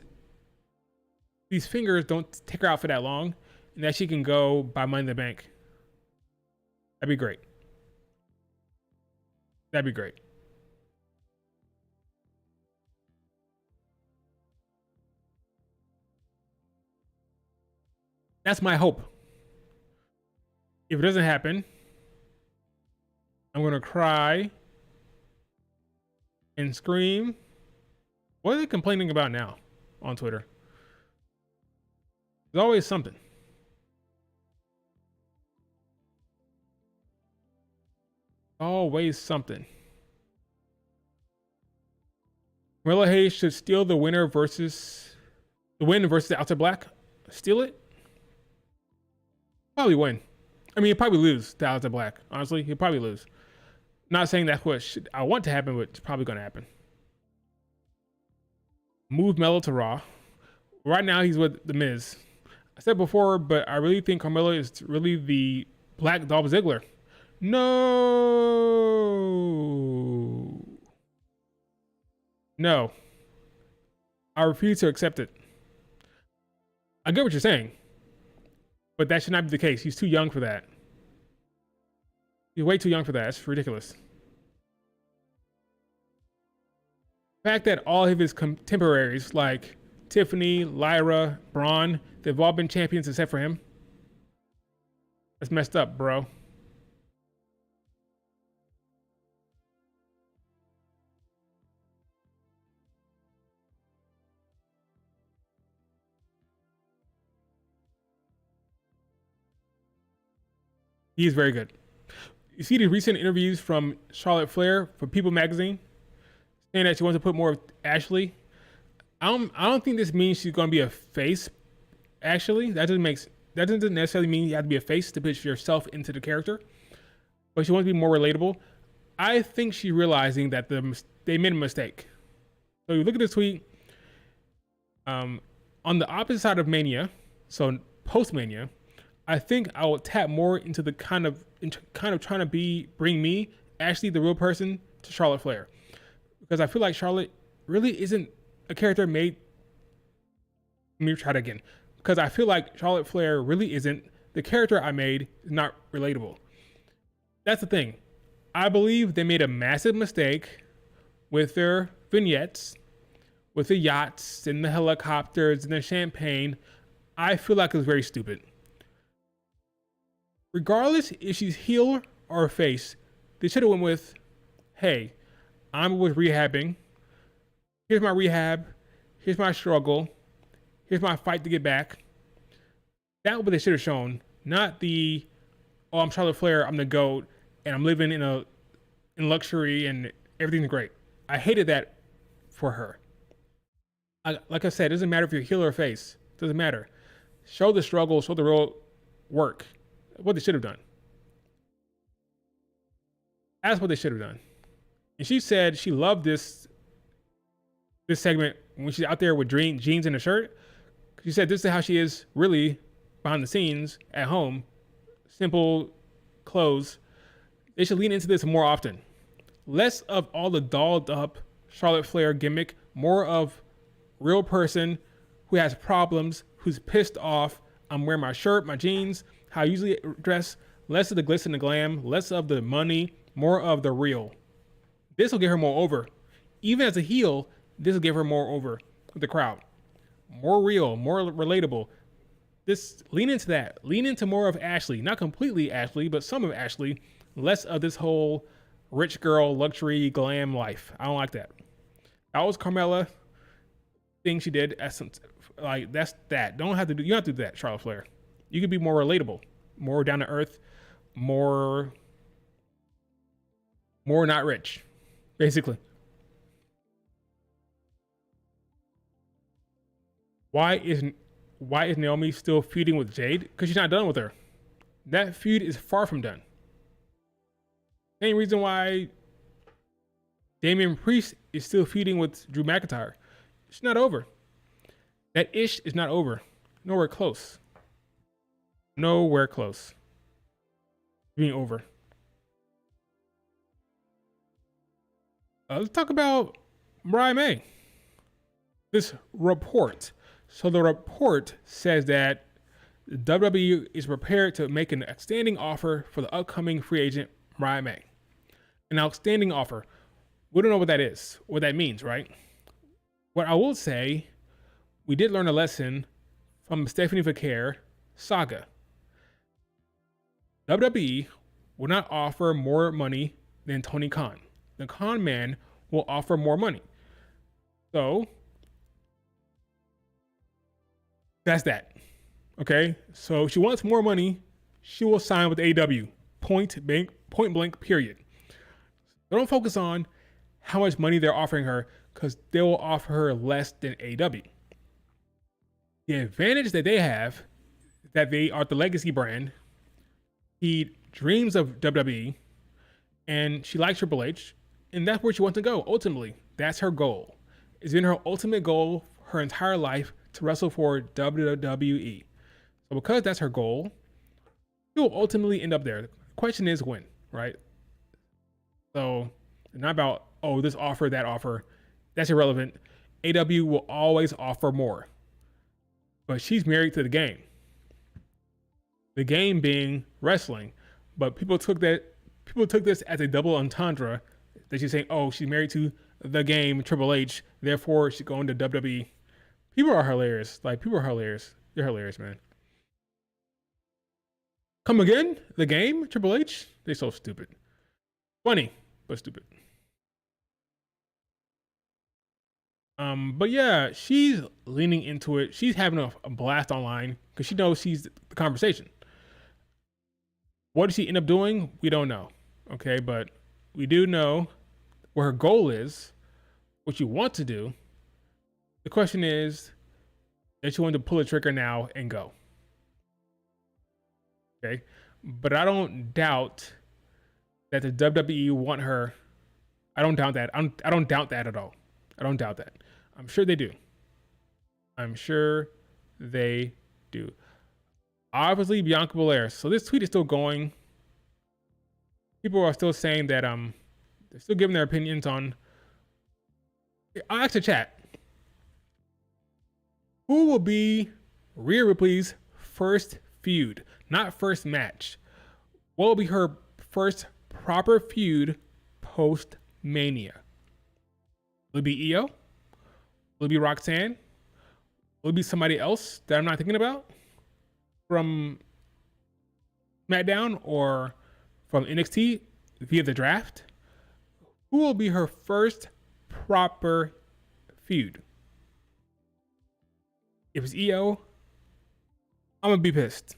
Speaker 1: fingers don't take her out for that long, and that she can go by Money in the Bank. That'd be great. That'd be great. That's my hope. If it doesn't happen, I'm going to cry and scream. What are they complaining about now on Twitter? There's always something. Always something. Carmelo Hayes should steal the win versus Aleister Black. Steal it? Probably win. I mean, he'll probably lose to Aleister Black. Honestly, he'll probably lose. Not saying that's what I want to happen, but it's probably going to happen. Move Melo to Raw. Right now, he's with The Miz. I said before, but I really think Carmelo is really the Black Dolph Ziggler. No. I refuse to accept it. I get what you're saying, but that should not be the case. He's too young for that. He's way too young for that. That's ridiculous. The fact that all of his contemporaries, like Tiffany, Lyra, Braun, they've all been champions except for him. That's messed up, bro. He is very good. You see the recent interviews from Charlotte Flair for People magazine saying that she wants to put more of Ashley. I don't think this means she's going to be a face. Actually, that doesn't necessarily mean you have to be a face to put yourself into the character, but she wants to be more relatable. I think she's realizing that the they made a mistake. So you look at this tweet. On the opposite side of Mania, so post Mania, I think I will tap more into the kind of trying to bring me, Ashley, the real person, to Charlotte Flair, because I feel like Charlotte really isn't a character made. Let me try it again, because I feel like Charlotte Flair really isn't the character I made. Is not relatable. That's the thing. I believe they made a massive mistake with their vignettes, with the yachts and the helicopters and the champagne. I feel like it was very stupid. Regardless if she's heel or face, they should have went with, hey, I'm with rehabbing. Here's my rehab. Here's my struggle. Here's my fight to get back. That's what they should have shown. Not the, oh, I'm Charlotte Flair, I'm the GOAT, and I'm living in luxury and everything's great. I hated that for her. Like I said, it doesn't matter if you're heel or face. It doesn't matter. Show the struggle, show the real work. What they should have done. That's what they should have done. And she said she loved this segment when she's out there with jeans and a shirt. She said this is how she is really behind the scenes at home. Simple clothes. They should lean into this more often. Less of all the dolled up Charlotte Flair gimmick, more of real person who has problems, who's pissed off. I'm wearing my shirt, my jeans, how I usually dress. Less of the glitz and the glam, less of the money, more of the real. This will get her more over. Even as a heel, this will give her more over with the crowd. More real, more relatable. Lean into that. Lean into more of Ashley. Not completely Ashley, but some of Ashley. Less of this whole rich girl, luxury, glam life. I don't like that. That was Carmella thing she did. That's that. You don't have to do that, Charlotte Flair. You could be more relatable, more down to earth, more not rich, basically. Why is Naomi still feuding with Jade? Because she's not done with her. That feud is far from done. Same reason why Damian Priest is still feuding with Drew McIntyre. It's not over. That ish is not over. Nowhere close. Nowhere close. Being over. Let's talk about Mariah May. This report. So the report says that WWE is prepared to make an outstanding offer for the upcoming free agent Mariah May. An outstanding offer. We don't know what that is, what that means, right? What I will say, we did learn a lesson from Stephanie Vaquer saga. WWE will not offer more money than Tony Khan. The con man will offer more money. So that's that. Okay? So if she wants more money, she will sign with AEW. Point blank, period. So don't focus on how much money they're offering her, because they will offer her less than AEW. The advantage that they have is that they are the legacy brand. He dreams of WWE, and she likes Triple H, and that's where she wants to go. Ultimately, that's her goal. It's been her ultimate goal her entire life to wrestle for WWE. So because that's her goal, she will ultimately end up there. The question is when, right? So it's not about, oh, this offer, that offer. That's irrelevant. AEW will always offer more. But she's married to the game. The game being wrestling. But people took this as a double entendre that she's saying, oh, she's married to the game, Triple H, therefore she's going to WWE. People are hilarious. People are hilarious. They're hilarious, man. Come again? The game, Triple H? They're so stupid. Funny, but stupid. But yeah, she's leaning into it. She's having a blast online because she knows she's the conversation. What does she end up doing? We don't know. Okay, but we do know what her goal is, what you want to do. The question is that you want to pull a trigger now and go. Okay, but I don't doubt that the WWE want her I don't doubt that. I don't doubt that at all. I don't doubt that. I'm sure they do. I'm sure they do. Obviously, Bianca Belair. So this tweet is still going. People are still saying that they're still giving their opinions on. I'll ask the chat. Who will be Rhea Ripley's first feud? Not first match. What will be her first proper feud post Mania? Will it be Io? Will it be Roxanne? Will it be somebody else that I'm not thinking about from SmackDown or from NXT via the draft? Who will be her first proper feud? If it's Io, I'm gonna be pissed.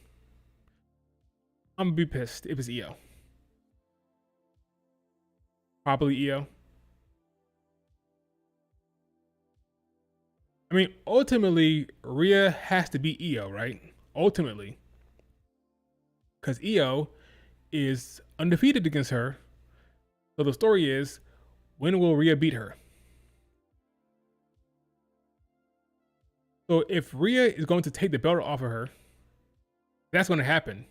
Speaker 1: I'm gonna be pissed if it's Io. Probably Io. I mean, ultimately, Rhea has to be Io, right? Ultimately. Because Io is undefeated against her. So the story is, when will Rhea beat her? So if Rhea is going to take the belt off of her, that's going to happen.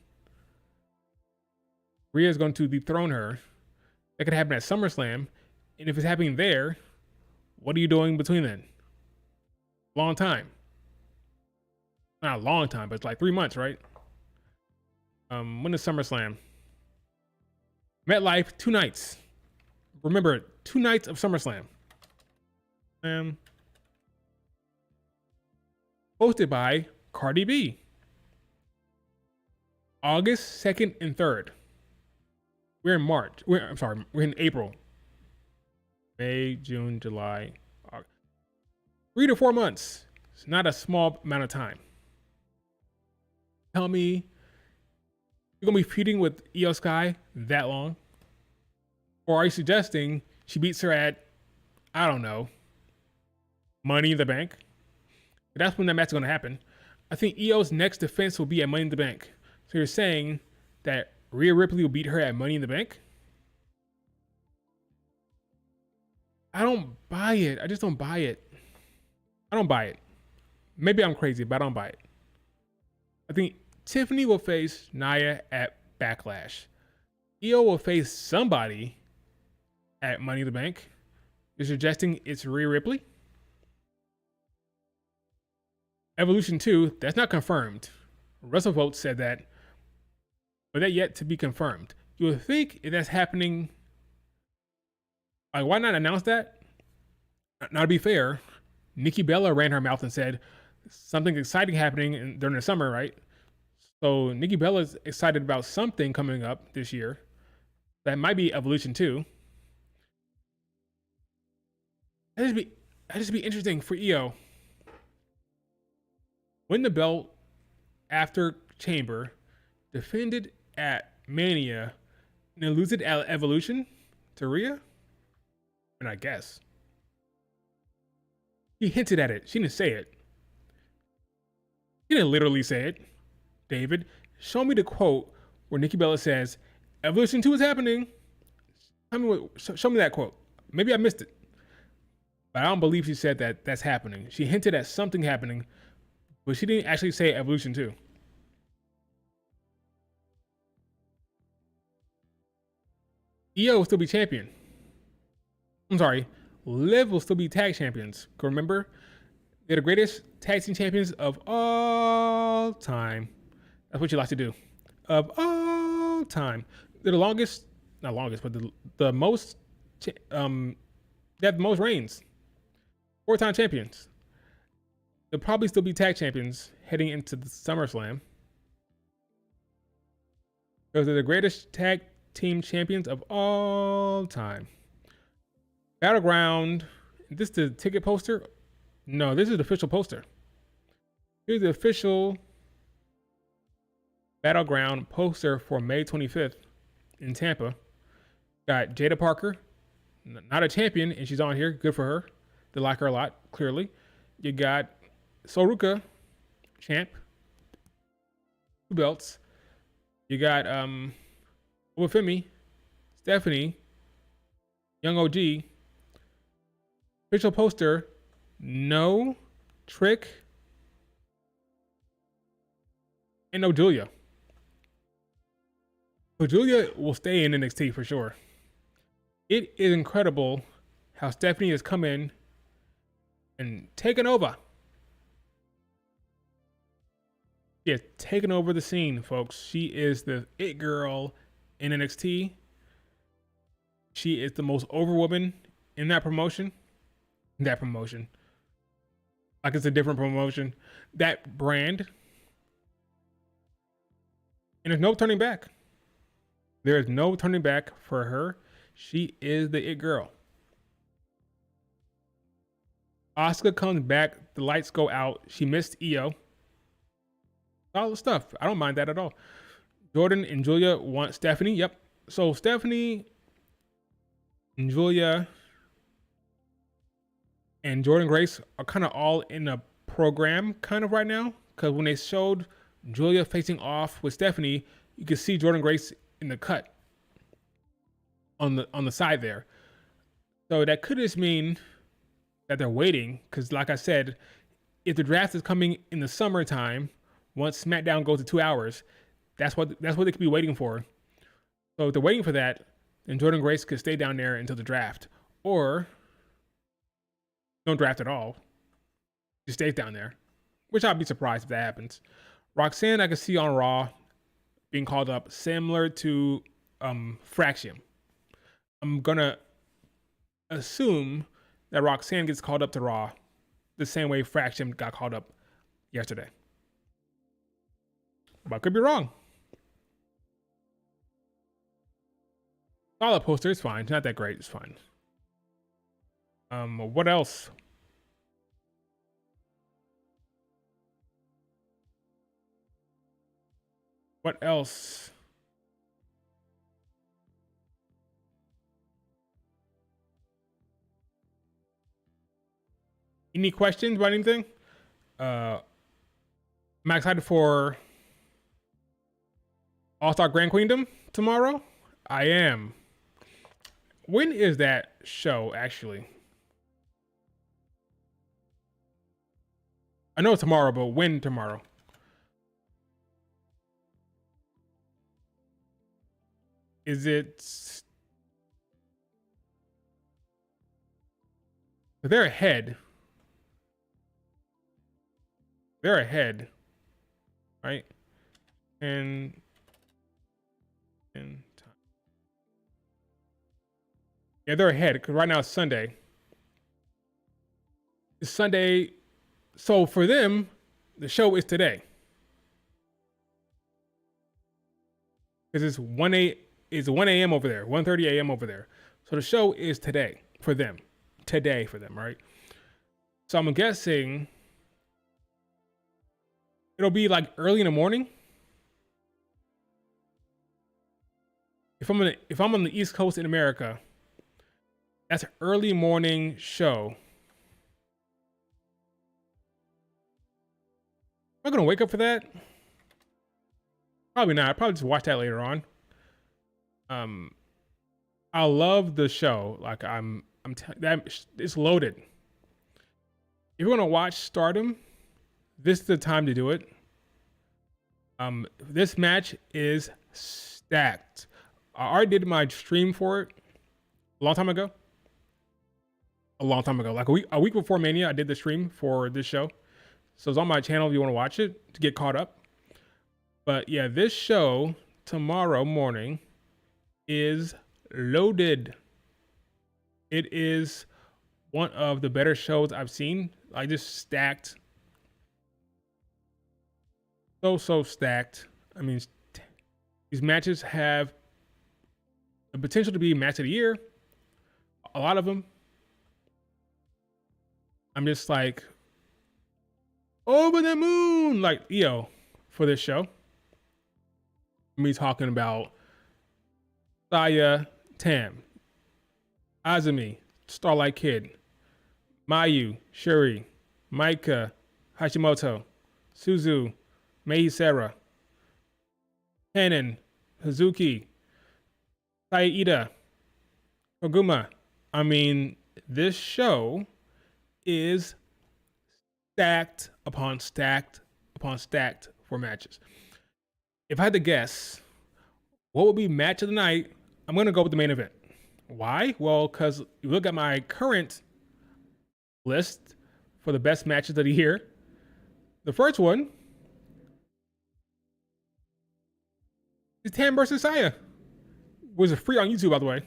Speaker 1: Rhea is going to dethrone her. That could happen at SummerSlam. And if it's happening there, what are you doing between then? Long time. Not a long time, but it's like 3 months, right? When is SummerSlam? MetLife, 2 nights. Remember, 2 nights of SummerSlam. Hosted by Cardi B. August 2nd and 3rd. We're in March. We're in April. May, June, July, August. 3 to 4 months. It's not a small amount of time. Tell me you're going to be feuding with Io Sky that long? Or are you suggesting she beats her at, I don't know, Money in the Bank? That's when that match is going to happen. I think Io's next defense will be at Money in the Bank. So you're saying that Rhea Ripley will beat her at Money in the Bank? I don't buy it. I just don't buy it. I don't buy it. Maybe I'm crazy, but I don't buy it. I think Tiffany will face Nia at Backlash. Io will face somebody at Money in the Bank. You're suggesting it's Rhea Ripley? Evolution 2, that's not confirmed. WrestleVote said that, but that yet to be confirmed. You would think if that's happening, like, why not announce that? Now, to be fair, Nikki Bella ran her mouth and said something exciting happening during the summer, right? So Nikki Bella's excited about something coming up this year. That might be Evolution 2. That'd just be interesting for Io. Win the belt after Chamber, defended at Mania, and then lose it at Evolution to Rhea? And I guess. She hinted at it. She didn't say it. She didn't literally say it. David, show me the quote where Nikki Bella says, Evolution 2 is happening. Show me that quote. Maybe I missed it. But I don't believe she said that that's happening. She hinted at something happening, but she didn't actually say Evolution 2. Io will still be champion. I'm sorry. Liv will still be tag champions. Remember? They're the greatest tag team champions of all time. That's what you like to do. Of all time. They're the longest, not longest, but the most, they have the most reigns. 4-time champions. They'll probably still be tag champions heading into the SummerSlam. Because they're the greatest tag team champions of all time. Battleground. Is this the ticket poster? No, this is the official poster. Here's the official Battleground poster for May 25th in Tampa. Got Jada Parker, not a champion, and she's on here. Good for her. They like her a lot, clearly. You got Soruka, champ, 2 belts. You got Obafemi, Stephanie, Young OG, official poster, no Trick, and no Julia. So Julia will stay in NXT for sure. It is incredible how Stephanie has come in and taken over. She has taken over the scene, folks. She is the it girl in NXT. She is the most over woman in that promotion. Like it's a different promotion. That brand. And there's no turning back. There is no turning back for her. She is the it girl. Asuka comes back. The lights go out. She missed Io. All the stuff. I don't mind that at all. Jordan and Julia want Stephanie. Yep. So Stephanie and Julia and Jordan Grace are kind of all in a program kind of right now. Because when they showed Julia facing off with Stephanie, you could see Jordan Grace in the cut on the side there. So that could just mean that they're waiting. Because like I said, if the draft is coming in the summertime, once SmackDown goes to 2 hours, that's what they could be waiting for. So if they're waiting for that, then Jordan Grace could stay down there until the draft. Or don't draft at all. Just stays down there. Which I'd be surprised if that happens. Roxanne, I can see on Raw being called up, similar to Fraction. I'm gonna assume that Roxanne gets called up to Raw the same way Fraction got called up yesterday. But I could be wrong. Solid poster, it's fine. It's not that great, it's fine. What else? What else? Any questions about anything? I'm excited for All-Star Grand Queendom tomorrow. I am. When is that show, actually? I know it's tomorrow, but when tomorrow? Is it... They're ahead. They're ahead. Right? And time. Yeah, they're ahead because right now it's Sunday. It's Sunday. So for them, the show is today. Because it's 1 a.m. over there, 1:30 a.m. over there. So the show is today for them. Today for them, right? So I'm guessing it'll be like early in the morning. If I'm on the East Coast in America, that's an early morning show. Am I gonna wake up for that? Probably not. I'll probably just watch that later on. I love the show. Like it's loaded. If you're gonna watch Stardom, this is the time to do it. This match is stacked. I already did my stream for it a long time ago. Like a week before Mania, I did the stream for this show. So it's on my channel if you want to watch it to get caught up. But yeah, this show tomorrow morning is loaded. It is one of the better shows I've seen. Like just stacked. So stacked. I mean, these matches have the potential to be match of the year. A lot of them. I'm just like over the moon, like for this show. Me talking about Saya, Tam, Azumi, Starlight Kid, Mayu, Shuri, Maika, Hashimoto, Suzu, Mei Sarah, Kanon, Hazuki, Saida, Koguma, I mean, this show is stacked upon stacked upon stacked for matches. If I had to guess, what would be match of the night? I'm going to go with the main event. Why? Well, because you look at my current list for the best matches of the year. The first one is Tam versus Saya. Was free on YouTube, by the way.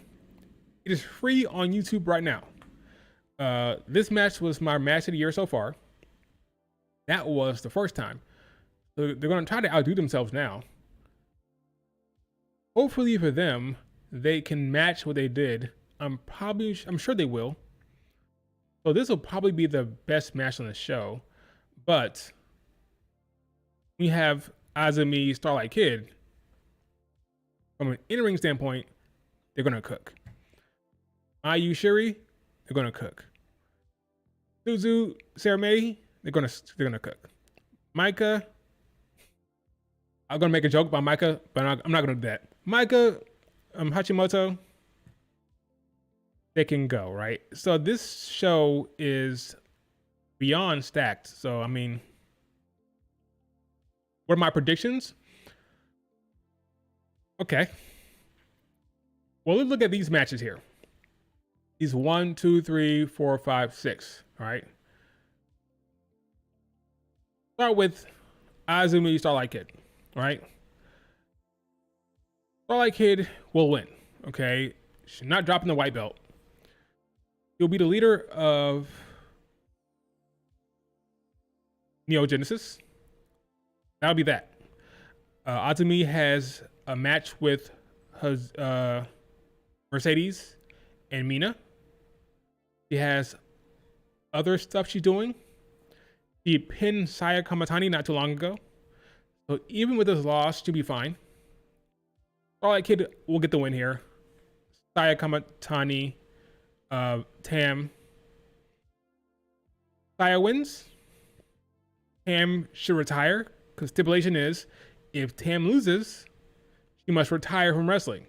Speaker 1: It is free on YouTube right now. This match was my match of the year so far. That was the first time. So they're going to try to outdo themselves now. Hopefully for them, they can match what they did. I'm sure they will. So this will probably be the best match on the show. But we have Azumi, Starlight Kid. From an in-ring standpoint, they're going to cook. Mayu, Shuri, they're going to cook. Suzu, Sarah May, they're going to cook. Micah, I'm going to make a joke about Micah, but I'm not going to do that. Micah, Hashimoto, they can go, right? So this show is beyond stacked. So, I mean, what are my predictions? Okay. Well, let's look at these matches here. These 1, 2, 3, 4, 5, 6. All right. Start with Azumi, Starlight Kid. All right. Starlight Kid will win. Okay. She's not dropping the white belt. He'll be the leader of Neo Genesis. That'll be that. Azumi has a match with Mercedes and Mina. She has other stuff she's doing. She pinned Saya Kamatani not too long ago. So even with this loss, she'll be fine. Starlight Kid will get the win here. Saya Kamatani, Tam. Saya wins. Tam should retire because stipulation is if Tam loses, she must retire from wrestling.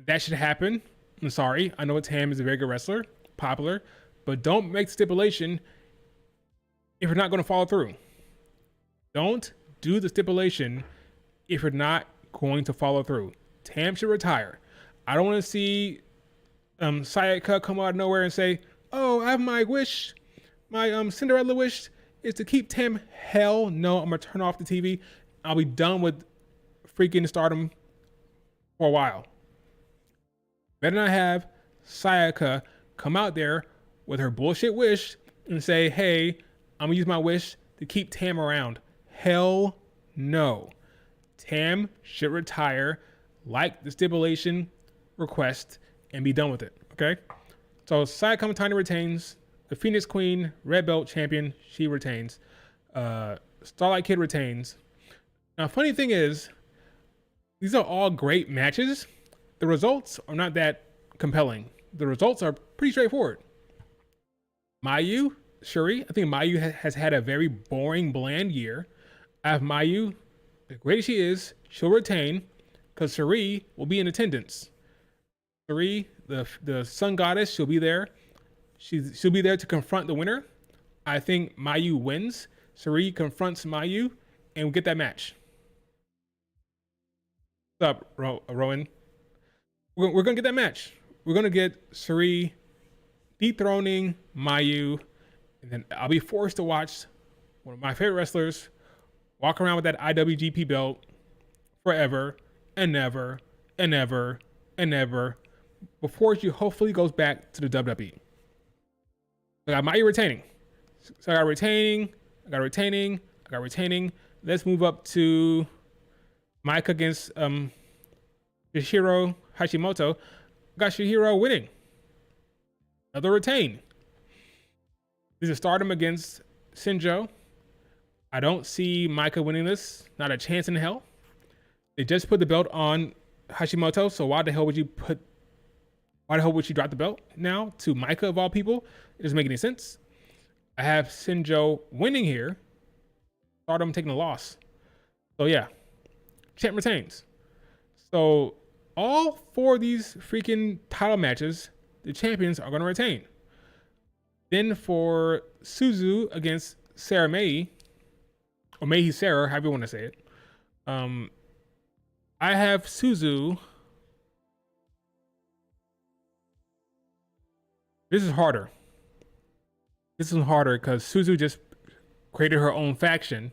Speaker 1: That should happen. I'm sorry. I know Tam is a very good wrestler, popular, but don't make the stipulation if you're not going to follow through. Don't do the stipulation if you're not going to follow through. Tam should retire. I don't want to see Sayaka come out of nowhere and say, "Oh, I have my wish. My Cinderella wish is to keep Tam." Hell no. I'm gonna turn off the TV. I'll be done with freaking Stardom for a while. Better not have Sayaka come out there with her bullshit wish and say, "Hey, I'm gonna use my wish to keep Tam around." Hell no. Tam should retire, like the stipulation request, and be done with it. Okay? So Saya Kamatani retains. The Phoenix Queen, Red Belt Champion, she retains. Starlight Kid retains. Now, funny thing is, these are all great matches. The results are not that compelling. The results are pretty straightforward. Mayu, Shuri, I think Mayu has had a very boring, bland year. I have Mayu, as great as she is, she'll retain because Shuri will be in attendance. Shuri, the sun goddess, she'll be there. She'll be there to confront the winner. I think Mayu wins. Shuri confronts Mayu, and we get that match. What's up, Rowan? We're going to get that match. We're going to get Shuri dethroning Mayu, and then I'll be forced to watch one of my favorite wrestlers walk around with that IWGP belt forever and never and ever and ever before she hopefully goes back to the WWE. I got Mayu retaining. So I got retaining. Let's move up to Mike against Chihiro Hashimoto. Got Chihiro winning. Another retain. This is Stardom against Shinjo. I don't see Micah winning this. Not a chance in hell. They just put the belt on Hashimoto, so why the hell would you drop the belt now to Micah of all people? It doesn't make any sense. I have Shinjo winning here. Stardom taking a loss. So yeah, champ retains. So all four of these freaking title matches the champions are going to retain. Then for Suzu against Sarah May, or May Sarah, however you want to say it. I have Suzu. This is harder. This is harder because Suzu just created her own faction.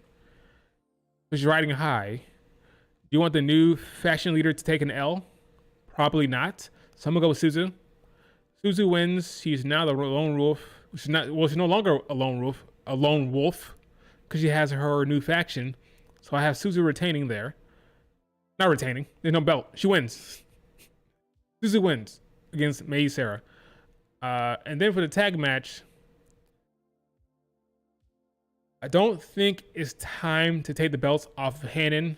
Speaker 1: So she's riding high. Do you want the new faction leader to take an L? Probably not. So I'm gonna go with Suzu. Suzu wins. She's now the lone wolf. She's not. Well, she's no longer a lone wolf. A lone wolf, because she has her new faction. So I have Suzu retaining there. Not retaining. There's no belt. She wins. Suzu wins against May Sarah. And then for the tag match, I don't think it's time to take the belts off of Hanan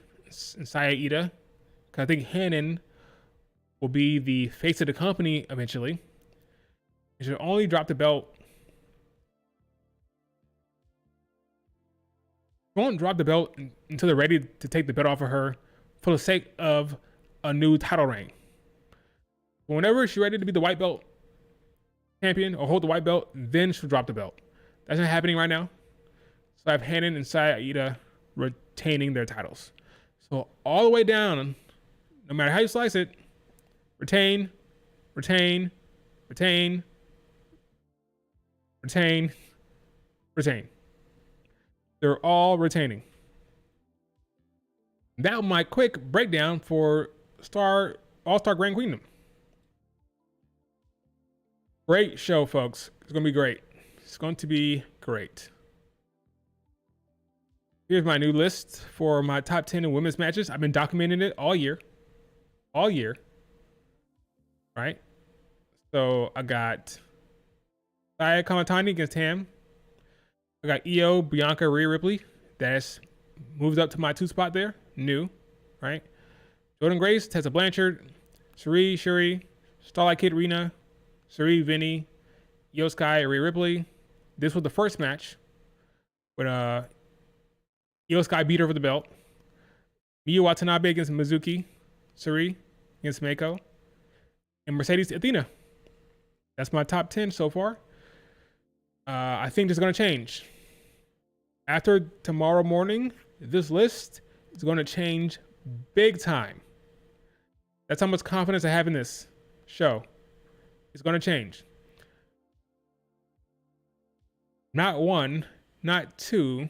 Speaker 1: and Saya Ida, because I think Hanan will be the face of the company eventually. You should only drop the belt. Won't drop the belt until they're ready to take the belt off of her for the sake of a new title reign. But whenever she's ready to be the white belt champion or hold the white belt, then she'll drop the belt. That's not happening right now. So I have Hanan and Saya Ida retaining their titles. So all the way down, no matter how you slice it, retain, retain, retain, retain, retain. They're all retaining. That was my quick breakdown for All-Star Grand Kingdom. Great show, folks. It's going to be great. It's going to be great. Here's my new list for my top 10 in women's matches. I've been documenting it all year. All year. Right? So I got Saya Kamatani against Tam. I got Io, Bianca, Rhea Ripley. That's moved up to my 2 spot there. New, right? Jordan Grace, Tessa Blanchard, Shuri, Starlight Kid, Rena, Suri, Vinny, Io Sky, Rhea Ripley. This was the first match, but Io Sky beat her for the belt. Miyu Watanabe against Mizuki, Suri against Meiko, and Mercedes Athena. That's my top 10 so far. I think this is going to change. After tomorrow morning, this list is going to change big time. That's how much confidence I have in this show. It's going to change. Not 1, not 2,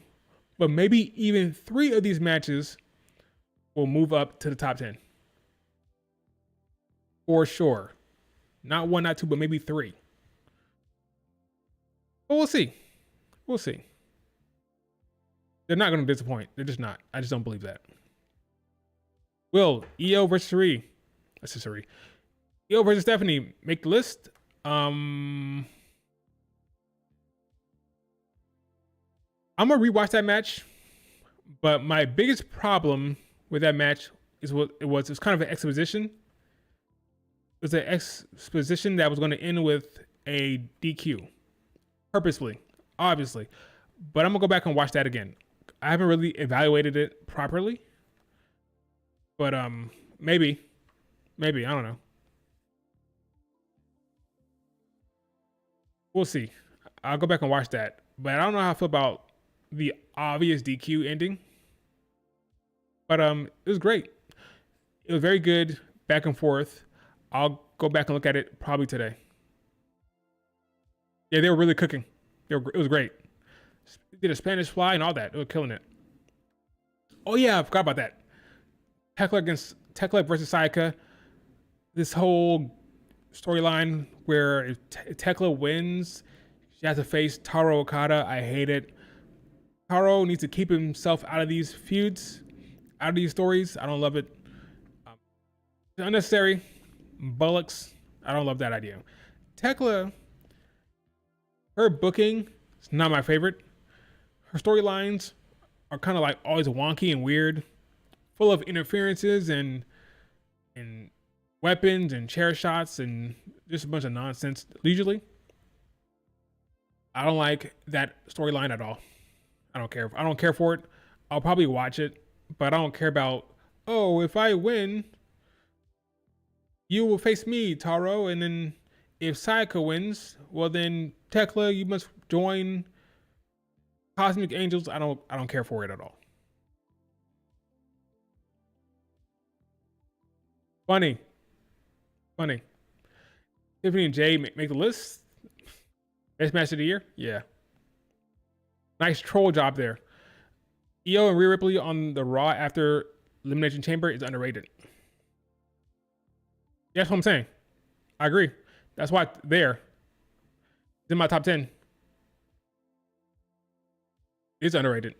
Speaker 1: but maybe even 3 of these matches will move up to the top 10. For sure. Not 1, not 2, but maybe 3. But we'll see. We'll see. They're not going to disappoint. They're just not. I just don't believe that. Will Io versus Suri. That's just Suri. Io versus Stephanie make the list. I'm gonna rewatch that match, but my biggest problem with that match is what it was. It was kind of an exposition. It was an exposition that was going to end with a DQ. Purposefully, obviously. But I'm going to go back and watch that again. I haven't really evaluated it properly. But maybe, I don't know. We'll see. I'll go back and watch that. But I don't know how I feel about the obvious DQ ending. But it was great. It was very good, back and forth. I'll go back and look at it probably today. Yeah, they were really cooking. It was great. Did a Spanish fly and all that. It was killing it. Oh yeah, I forgot about that. Tekla versus Sayaka. This whole storyline where if Tekla wins, she has to face Taro Okada. I hate it. Taro needs to keep himself out of these feuds, out of these stories. I don't love it. It's unnecessary. Bullocks. I don't love that idea. Tekla, her booking is not my favorite. Her storylines are kind of like always wonky and weird, full of interferences and weapons and chair shots and just a bunch of nonsense. Usually, I don't like that storyline at all. I don't care. I don't care for it. I'll probably watch it, but I don't care about, oh, if I win, you will face me, Taro, and then if Sayaka wins, well then Tekla, you must join Cosmic Angels. I don't care for it at all. Funny. Tiffany and Jay make the list. Best match of the year? Yeah. Nice troll job there. Io and Rhea Ripley on the Raw after Elimination Chamber is underrated. That's what I'm saying. I agree. That's why there. It's in my top 10. It's underrated.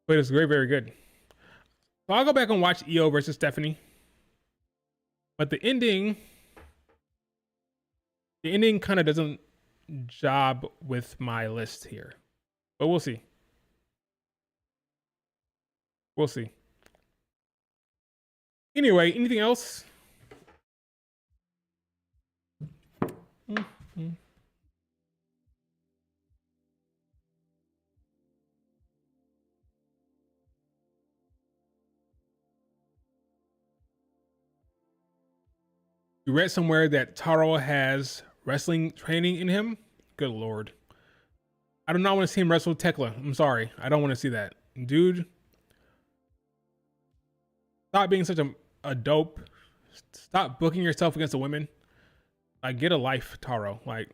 Speaker 1: But it's very, very good. So I'll go back and watch Io versus Stephanie. But the ending kind of doesn't job with my list here. But we'll see. We'll see. Anyway, anything else? You read somewhere that Taro has wrestling training in him? Good Lord. I do not want to see him wrestle Tekla. I'm sorry. I don't want to see that. Dude, stop being such a dope. Stop booking yourself against the women. Like, get a life, Taro. Like,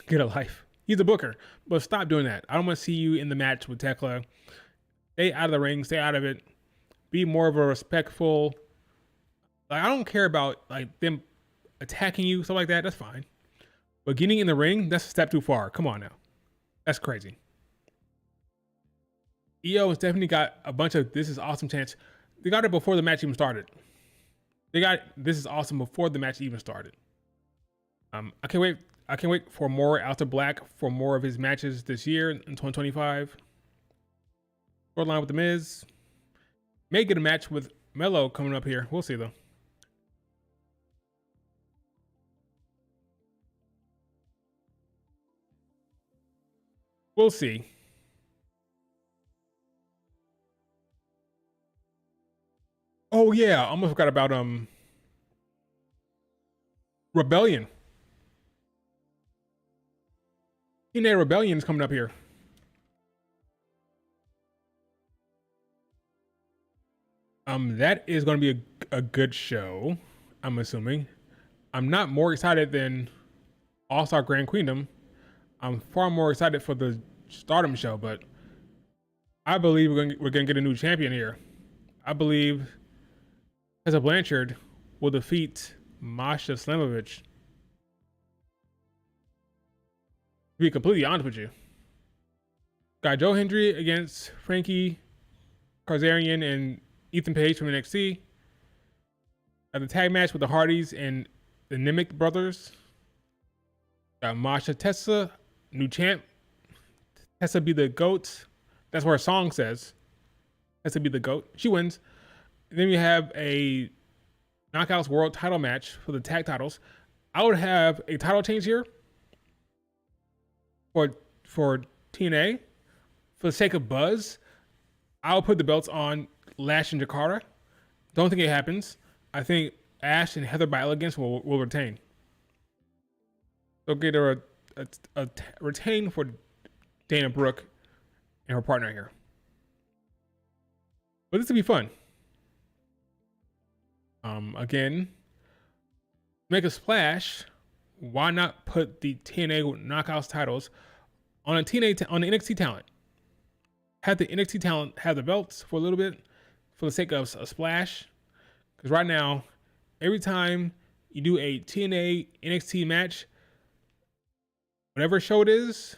Speaker 1: get a life. He's a booker, but stop doing that. I don't want to see you in the match with Tekla. Stay out of the ring. Stay out of it. Be more of a respectful. Like, I don't care about like them attacking you, stuff like that. That's fine. But getting in the ring, that's a step too far. Come on now. That's crazy. Io has definitely got a bunch of this is awesome chance. They got it before the match even started. They got this is awesome before the match even started. I can't wait. I can't wait for more Aleister Black for more of his matches this year in 2025. Storyline with The Miz. May get a match with Melo coming up here. We'll see though. We'll see. Oh yeah, I almost forgot about Rebellion. TNA Rebellion is coming up here. That is going to be a good show, I'm assuming. I'm not more excited than All-Star Grand Queendom. I'm far more excited for the Stardom show, but I believe we're gonna get a new champion here. I believe Tessa Blanchard will defeat Masha Slamovich. To be completely honest with you, got Joe Hendry against Frankie Kazarian and Ethan Page from NXT. Got the tag match with the Hardys and the Nemec brothers. Got Masha Tessa, new champ. Tessa be the GOAT. That's what her song says. Tessa be the GOAT. She wins. And then we have a Knockouts World title match for the tag titles. I would have a title change here for TNA. For the sake of buzz, I'll put the belts on Lash and Jakara. Don't think it happens. I think Ash and Heather by Elegance will retain. They'll get a retain for Dana Brooke and her partner here. But this will be fun. Again, make a splash. Why not put the TNA Knockouts titles on the NXT talent? Have the NXT talent have the belts for a little bit for the sake of a splash. Because right now, every time you do a TNA NXT match, whatever show it is,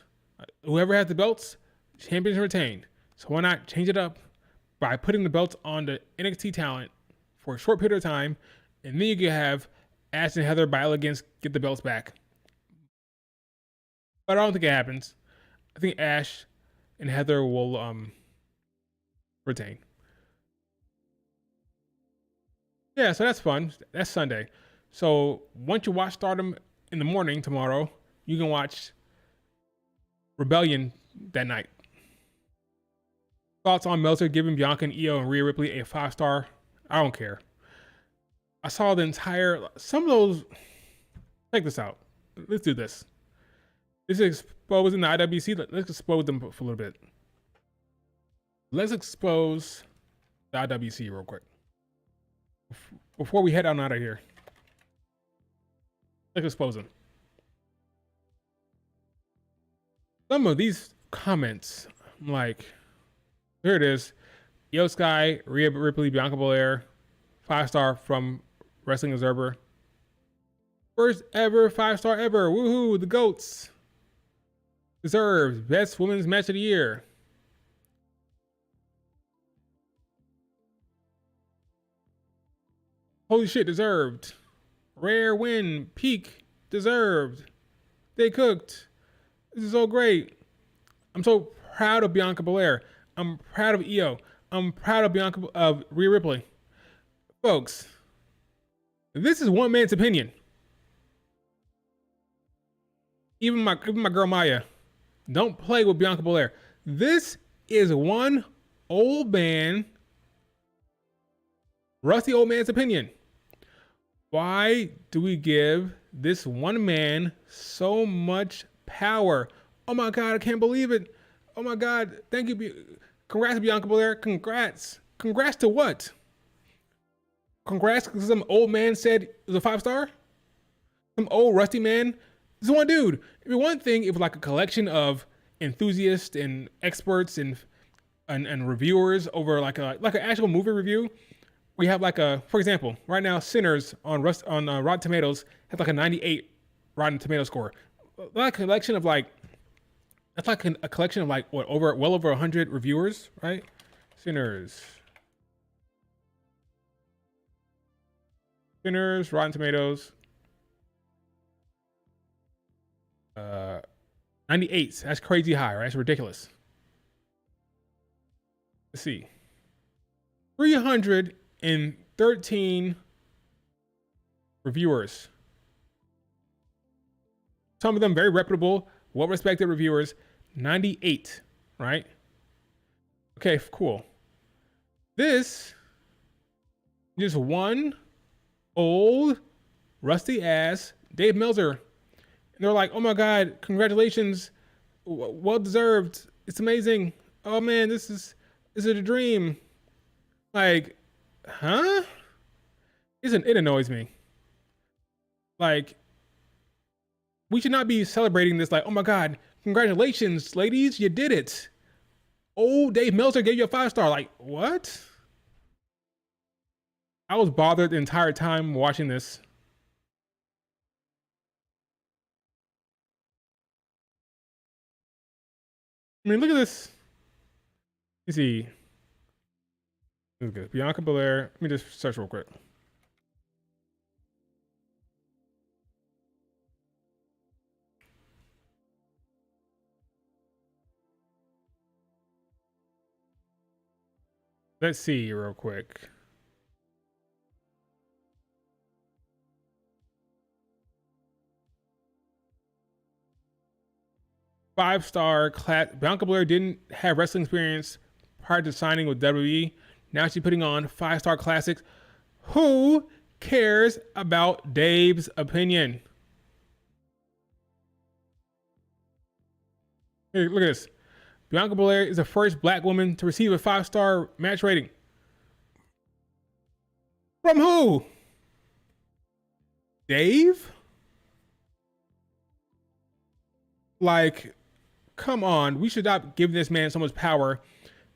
Speaker 1: whoever has the belts, champions retain. So why not change it up by putting the belts on the NXT talent for a short period of time, and then you can have Ash and Heather by Elegance get the belts back. But I don't think it happens. I think Ash and Heather will retain. Yeah, so that's fun. That's Sunday. So once you watch Stardom in the morning tomorrow, you can watch Rebellion that night. Thoughts on Meltzer giving Bianca and Io and Rhea Ripley a 5-star? I don't care. I saw some of those. Check this out. Let's do this. This is exposing the IWC. Let's expose them for a little bit. Let's expose the IWC real quick before we head on out of here. Let's expose them. Some of these comments, I'm like, here it is. Io Sky, Rhea Ripley, Bianca Belair, 5-star from Wrestling Observer. First ever 5-star ever. Woohoo, the GOATs. Deserves best women's match of the year. Holy shit, deserved. Rare win, peak, deserved. They cooked. This is so great. I'm so proud of Bianca Belair. I'm proud of Io. I'm proud of Rhea Ripley. Folks, this is one man's opinion. Even my girl Maya, don't play with Bianca Belair. This is one old man, rusty old man's opinion. Why do we give this one man so much power? Oh my God, I can't believe it. Oh my God, thank you. Congrats, Bianca Belair. Congrats. Congrats to what? Congrats because some old man said it was a 5-star? Some old rusty man? This is one dude. It'd be one thing if it was like a collection of enthusiasts and experts and reviewers over like an actual movie review. We have like for example, right now, Sinners on Rotten Tomatoes has like a 98 Rotten Tomato score. That's a collection of like, what, well over 100 reviewers, right? Sinners, Rotten Tomatoes, 98. That's crazy high, right? That's ridiculous. Let's see. 313 reviewers. Some of them very reputable, well-respected reviewers. 98, right? Okay, cool. This just one old, rusty-ass Dave Meltzer. And they're like, oh my God, congratulations. Well-deserved. It's amazing. Oh man, this is a dream. Like, huh? It annoys me. Like, we should not be celebrating this like, oh my God, congratulations, ladies, you did it. Oh, Dave Meltzer gave you a 5-star. Like, what? I was bothered the entire time watching this. I mean, look at this. Let me see. This is good. Bianca Belair. Let me just search real quick. Let's see real quick. Five-star class. Bianca Belair didn't have wrestling experience prior to signing with WWE. Now she's putting on 5-star classics. Who cares about Dave's opinion? Hey, look at this. Bianca Belair is the first black woman to receive a 5-star match rating. From who? Dave? Like, come on. We should not give this man so much power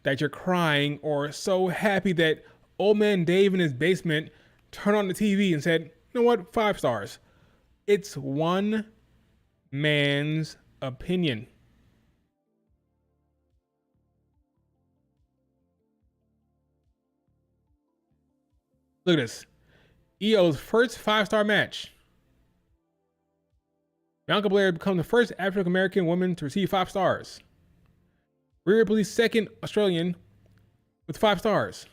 Speaker 1: that you're crying or so happy that old man Dave in his basement turned on the TV and said, you know what? 5 stars. It's one man's opinion. Look at this. Io's first 5-star match. Bianca Belair became the first African American woman to receive 5 stars. Rhea Ripley's second Australian with 5 stars.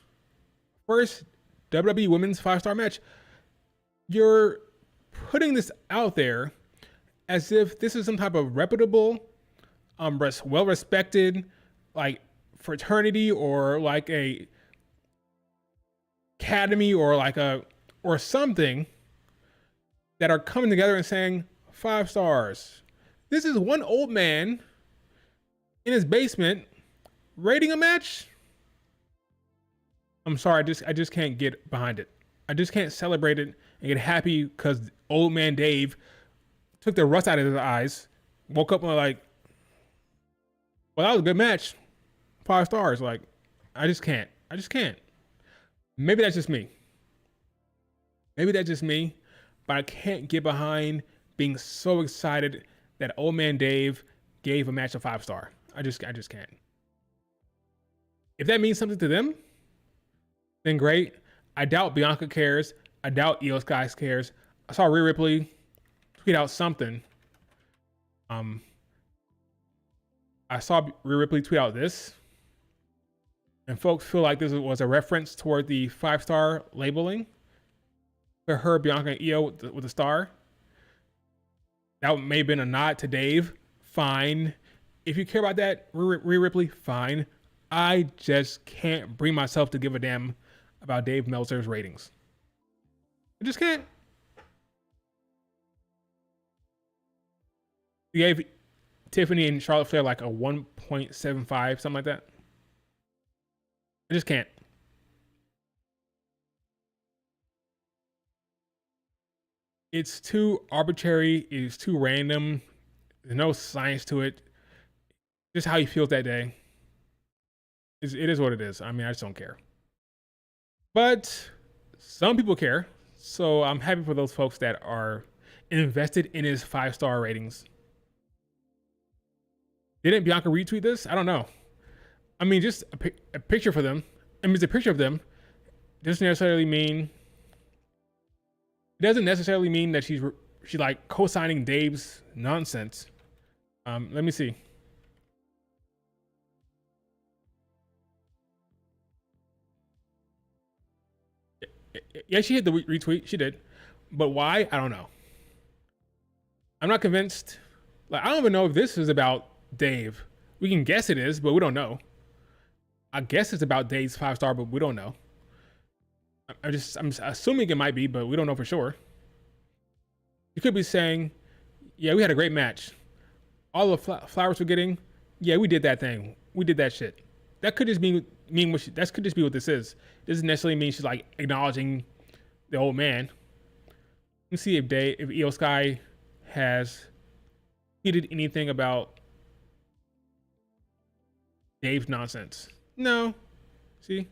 Speaker 1: First WWE women's 5-star match. You're putting this out there as if this is some type of reputable, well-respected, like fraternity or like a academy or like or something that are coming together and saying 5 stars. This is one old man in his basement rating a match. I'm sorry, I just can't get behind it. I just can't celebrate it and get happy because old man Dave took the rust out of his eyes, woke up and like, well, that was a good match. 5 stars. Like, I just can't. Maybe that's just me. But I can't get behind being so excited that old man Dave gave a match a 5 star. I just can't. If that means something to them, then great. I doubt Bianca cares. I doubt Io Sky cares. I saw Rhea Ripley tweet out something. I saw Rhea Ripley tweet out this, and folks feel like this was a reference toward the 5-star labeling for her, Bianca, and Io with a star. That may have been a nod to Dave. Fine. If you care about that, Rhea Ripley, fine. I just can't bring myself to give a damn about Dave Meltzer's ratings. I just can't. He gave Tiffany and Charlotte Flair like a 1.75, something like that. I just can't. It's too arbitrary. It's too random. There's no science to it. Just how he feels that day. It is what it is. I mean, I just don't care. But some people care. So I'm happy for those folks that are invested in his 5-star ratings. Didn't Bianca retweet this? I don't know. I mean, just a picture for them. I mean, it's a picture of them. Doesn't necessarily mean. It doesn't necessarily mean that she's like co-signing Dave's nonsense. Let me see. Yeah, she hit the retweet. She did. But why? I don't know. I'm not convinced. Like, I don't even know if this is about Dave. We can guess it is, but we don't know. I guess it's about Dave's 5-star, but we don't know. I'm assuming it might be, but we don't know for sure. You could be saying, yeah, we had a great match. All the flowers we're getting, yeah, we did that thing. We did that shit. That could just mean that could just be what this is. This doesn't necessarily mean she's like acknowledging the old man. Let's see if Io Sky has tweeted anything about Dave's nonsense. No. See?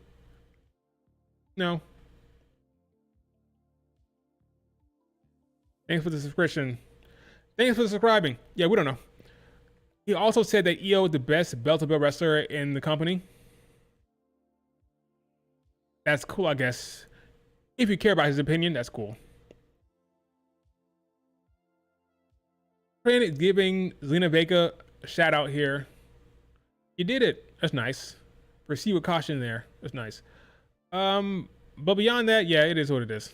Speaker 1: No. Thanks for the subscription. Thanks for subscribing. Yeah, we don't know. He also said that Io is the best belt-to-belt wrestler in the company. That's cool, I guess. If you care about his opinion, that's cool. Trent giving Zelina Vega a shout out here. You did it. That's nice. Proceed with caution there. That's nice. But beyond that, yeah, it is what it is.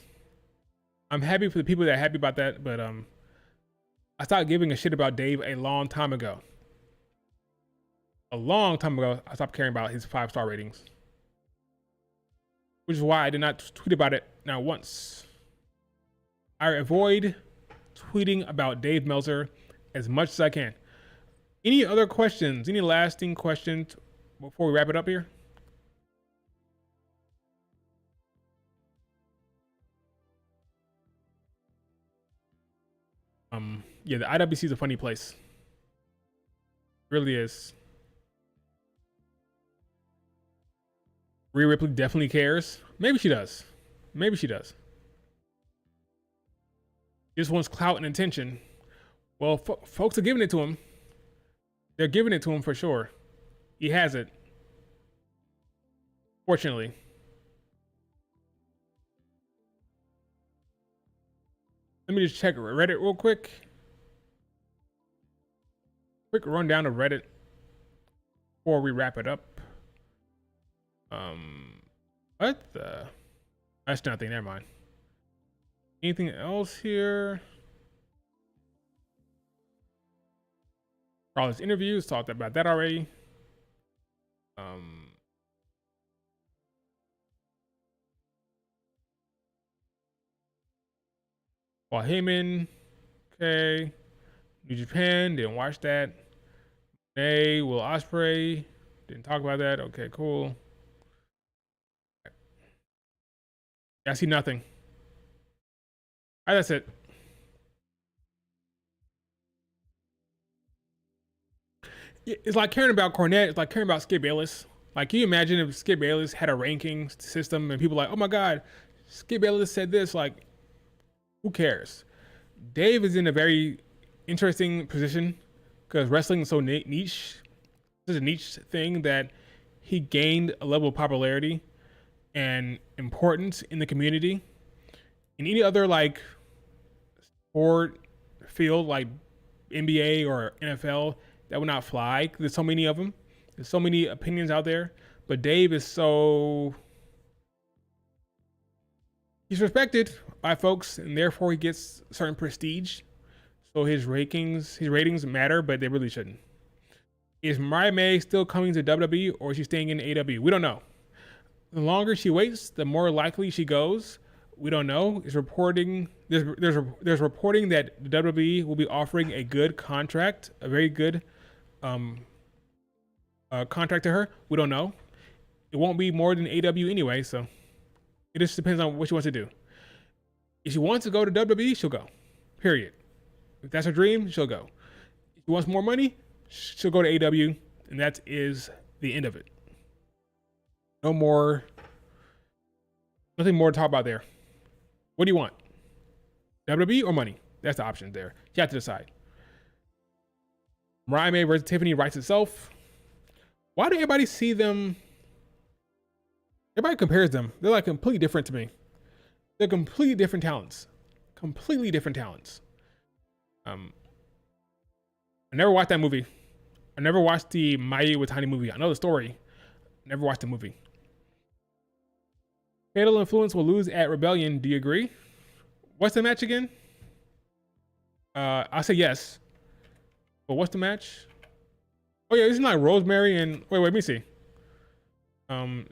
Speaker 1: I'm happy for the people that are happy about that, but I stopped giving a shit about Dave a long time ago. A long time ago, I stopped caring about his 5-star ratings. Which is why I did not tweet about it not once. I avoid tweeting about Dave Meltzer as much as I can. Any other questions? Any lasting questions before we wrap it up here? Yeah, the IWC is a funny place. It really is. Rhea Ripley definitely cares. Maybe she does. Maybe she does. He just wants clout and attention. Well, folks are giving it to him. They're giving it to him for sure. He has it. Fortunately. Let me just check Reddit real quick. Quick rundown of Reddit before we wrap it up. What the? That's nothing. Never mind. Anything else here? All his interviews, talked about that already. Paul Heyman, okay. New Japan, didn't watch that. May, Will Ospreay, didn't talk about that. Okay, cool. I see nothing. All right, that's it. It's like caring about Cornette. It's like caring about Skip Bayless. Like, can you imagine if Skip Bayless had a ranking system and people like, oh my God, Skip Bayless said this? Like, who cares? Dave is in a very interesting position because wrestling is so niche. It's a niche thing that he gained a level of popularity and importance in the community. In any other like sport field like NBA or NFL, that would not fly. There's so many of them. There's so many opinions out there. But Dave is he's respected by folks, and therefore he gets certain prestige. So his ratings matter, but they really shouldn't. Is Mariah May still coming to WWE or is she staying in AEW? We don't know. The longer she waits, the more likely she goes. We don't know. There's reporting that the WWE will be offering a good contract, a very good contract to her. We don't know. It won't be more than AEW anyway, so it just depends on what she wants to do. If she wants to go to WWE, she'll go. Period. If that's her dream, she'll go. If she wants more money, she'll go to AEW, and that is the end of it. Nothing more to talk about there. What do you want? WWE or money? That's the option there. You have to decide. Mariah May versus Tiffany writes itself. Why do everybody see them? Everybody compares them. They're like completely different to me. They're completely different talents. Completely different talents. I never watched that movie. I never watched the Mayu Watani movie. I know the story. Never watched the movie. Fatal Influence will lose at Rebellion. Do you agree? What's the match again? I say yes. But what's the match? Oh yeah, isn't like Rosemary and wait, let me see. TNA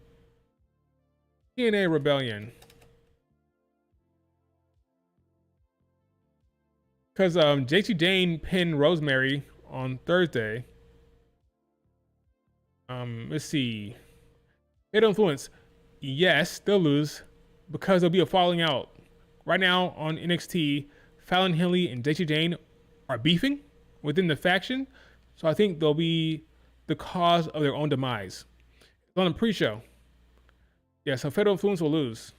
Speaker 1: Rebellion. Because JT Jane pinned Rosemary on Thursday. Let's see. Fatal Influence. Yes, they'll lose because there'll be a falling out. Right now on NXT, Fallon Henley and JT Jane are beefing within the faction. So I think they'll be the cause of their own demise. It's on the pre-show. Yeah, so Fatal Influence will lose.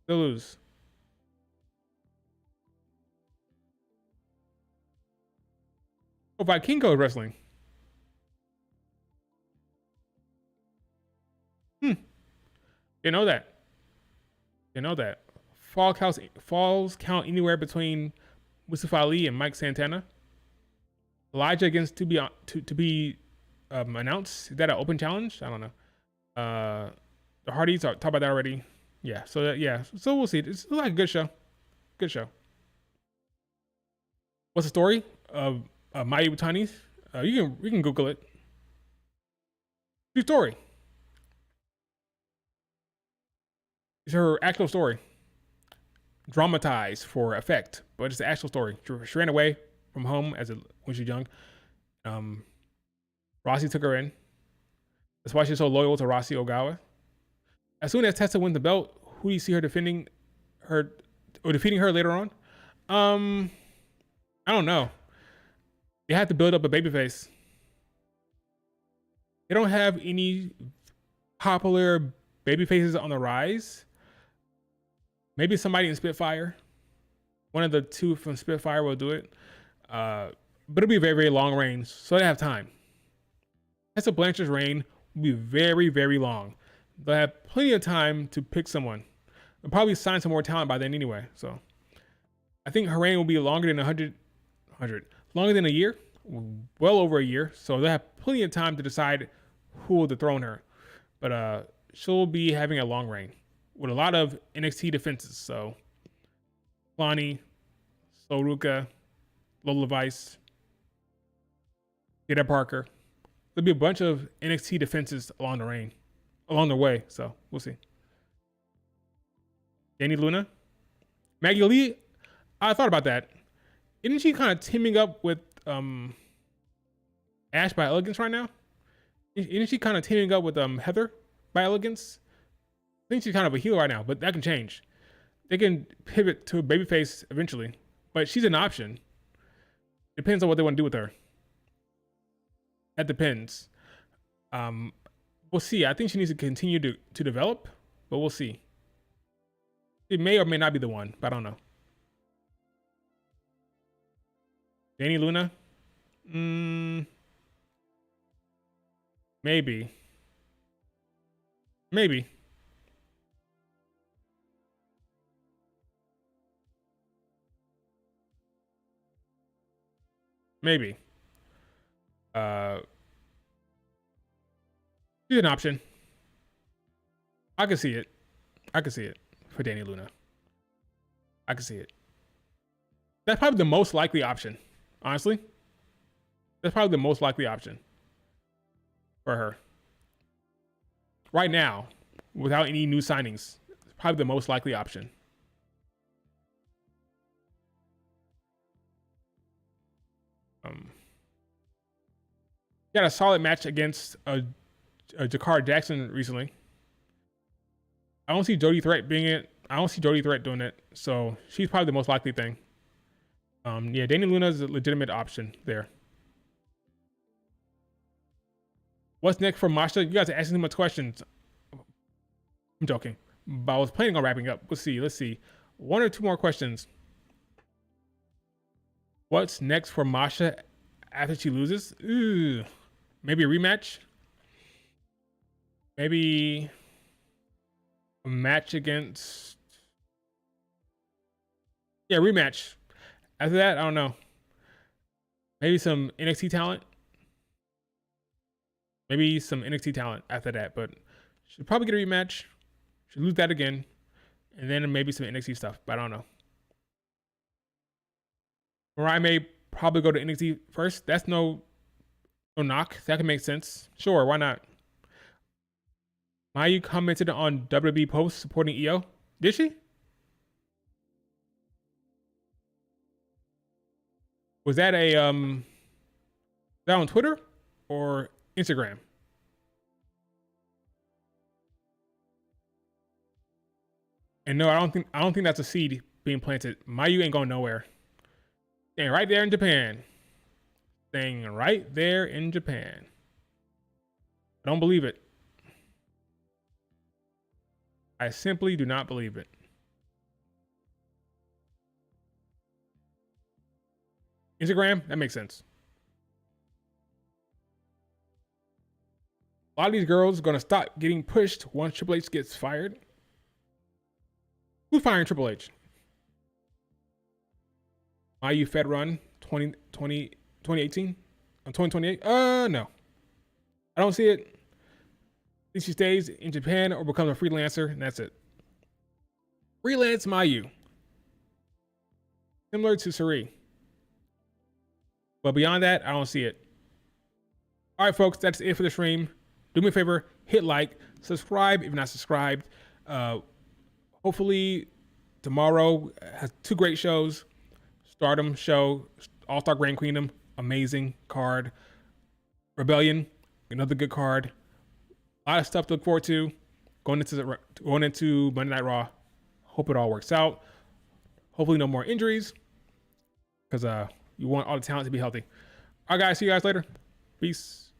Speaker 1: They'll lose. Oh, Vikingo is wrestling. You know that. You know that. Falls count anywhere between Mustafa Ali and Mike Santana. Elijah against to be announced. Is that an open challenge? I don't know. The Hardys talked about that already. Yeah. So yeah. So we'll see. It's like a good show. Good show. What's the story of Mayu Watani? You can Google it. True story. It's her actual story. Dramatized for effect, but it's the actual story. She ran away from home when she was young. Rossi took her in. That's why she's so loyal to Rossi Ogawa. As soon as Tessa wins the belt, who do you see her defending her or defeating her later on? I don't know. They have to build up a babyface. They don't have any popular babyfaces on the rise. Maybe somebody in Spitfire. One of the two from Spitfire will do it. But it'll be a very, very long reign, so they have time. Tessa Blanchard's reign will be very, very long. They'll have plenty of time to pick someone. They'll probably sign some more talent by then anyway. So I think her reign will be longer than longer than a year, well over a year. So they'll have plenty of time to decide who will dethrone her. But she'll be having a long reign with a lot of NXT defenses. So Lonnie, Soruka, Lola Vice, Jada Parker. There'll be a bunch of NXT defenses along the way. So we'll see. Danny Luna, Maggie Lee. I thought about that. Isn't she kind of teaming up with Ash by Elegance right now? Isn't she kind of teaming up with Heather by Elegance? I think she's kind of a heel right now, but that can change. They can pivot to a babyface eventually, but she's an option. Depends on what they want to do with her. That depends. We'll see. I think she needs to continue to develop, but we'll see. It may or may not be the one, but I don't know. Danny Luna? Maybe. Maybe. Maybe. She's an option. I can see it. I can see it for Danny Luna. I can see it. That's probably the most likely option, honestly. That's probably the most likely option for her. Right now, without any new signings, it's probably the most likely option. Got a solid match against Jakar Jackson recently. I don't see Jody Threat being it. I don't see Jody Threat doing it. So she's probably the most likely thing. Yeah, Danny Luna is a legitimate option there. What's next for Masha? You guys are asking too much questions. I'm joking, but I was planning on wrapping up. Let's see. One or two more questions. What's next for Masha after she loses? Ooh, maybe a rematch. Maybe a match against... Yeah, rematch. After that, I don't know. Maybe some NXT talent. Maybe some NXT talent after that, but she'll probably get a rematch. She'll lose that again. And then maybe some NXT stuff, but I don't know. Mariah May probably go to NXT first. That's no knock. That can make sense. Sure, why not? Mayu commented on WWE post supporting EO. Did she? Was that on Twitter or Instagram? And no, I don't think that's a seed being planted. Mayu ain't going nowhere. Staying right there in Japan. Staying right there in Japan. I don't believe it. I simply do not believe it. Instagram, that makes sense. A lot of these girls are going to stop getting pushed once Triple H gets fired. Who's firing Triple H? Mayu Fed Run 2018? 2028? No. I don't see it. I think she stays in Japan or becomes a freelancer, and that's it. Freelance Mayu. Similar to Suri. But beyond that, I don't see it. All right, folks, that's it for the stream. Do me a favor, hit like, subscribe if you're not subscribed. Hopefully tomorrow has two great shows. Stardom show, All-Star Grand Queendom, amazing card. Rebellion, another good card. A lot of stuff to look forward to going into Monday Night Raw. Hope it all works out. Hopefully no more injuries because you want all the talent to be healthy. All right, guys, see you guys later. Peace.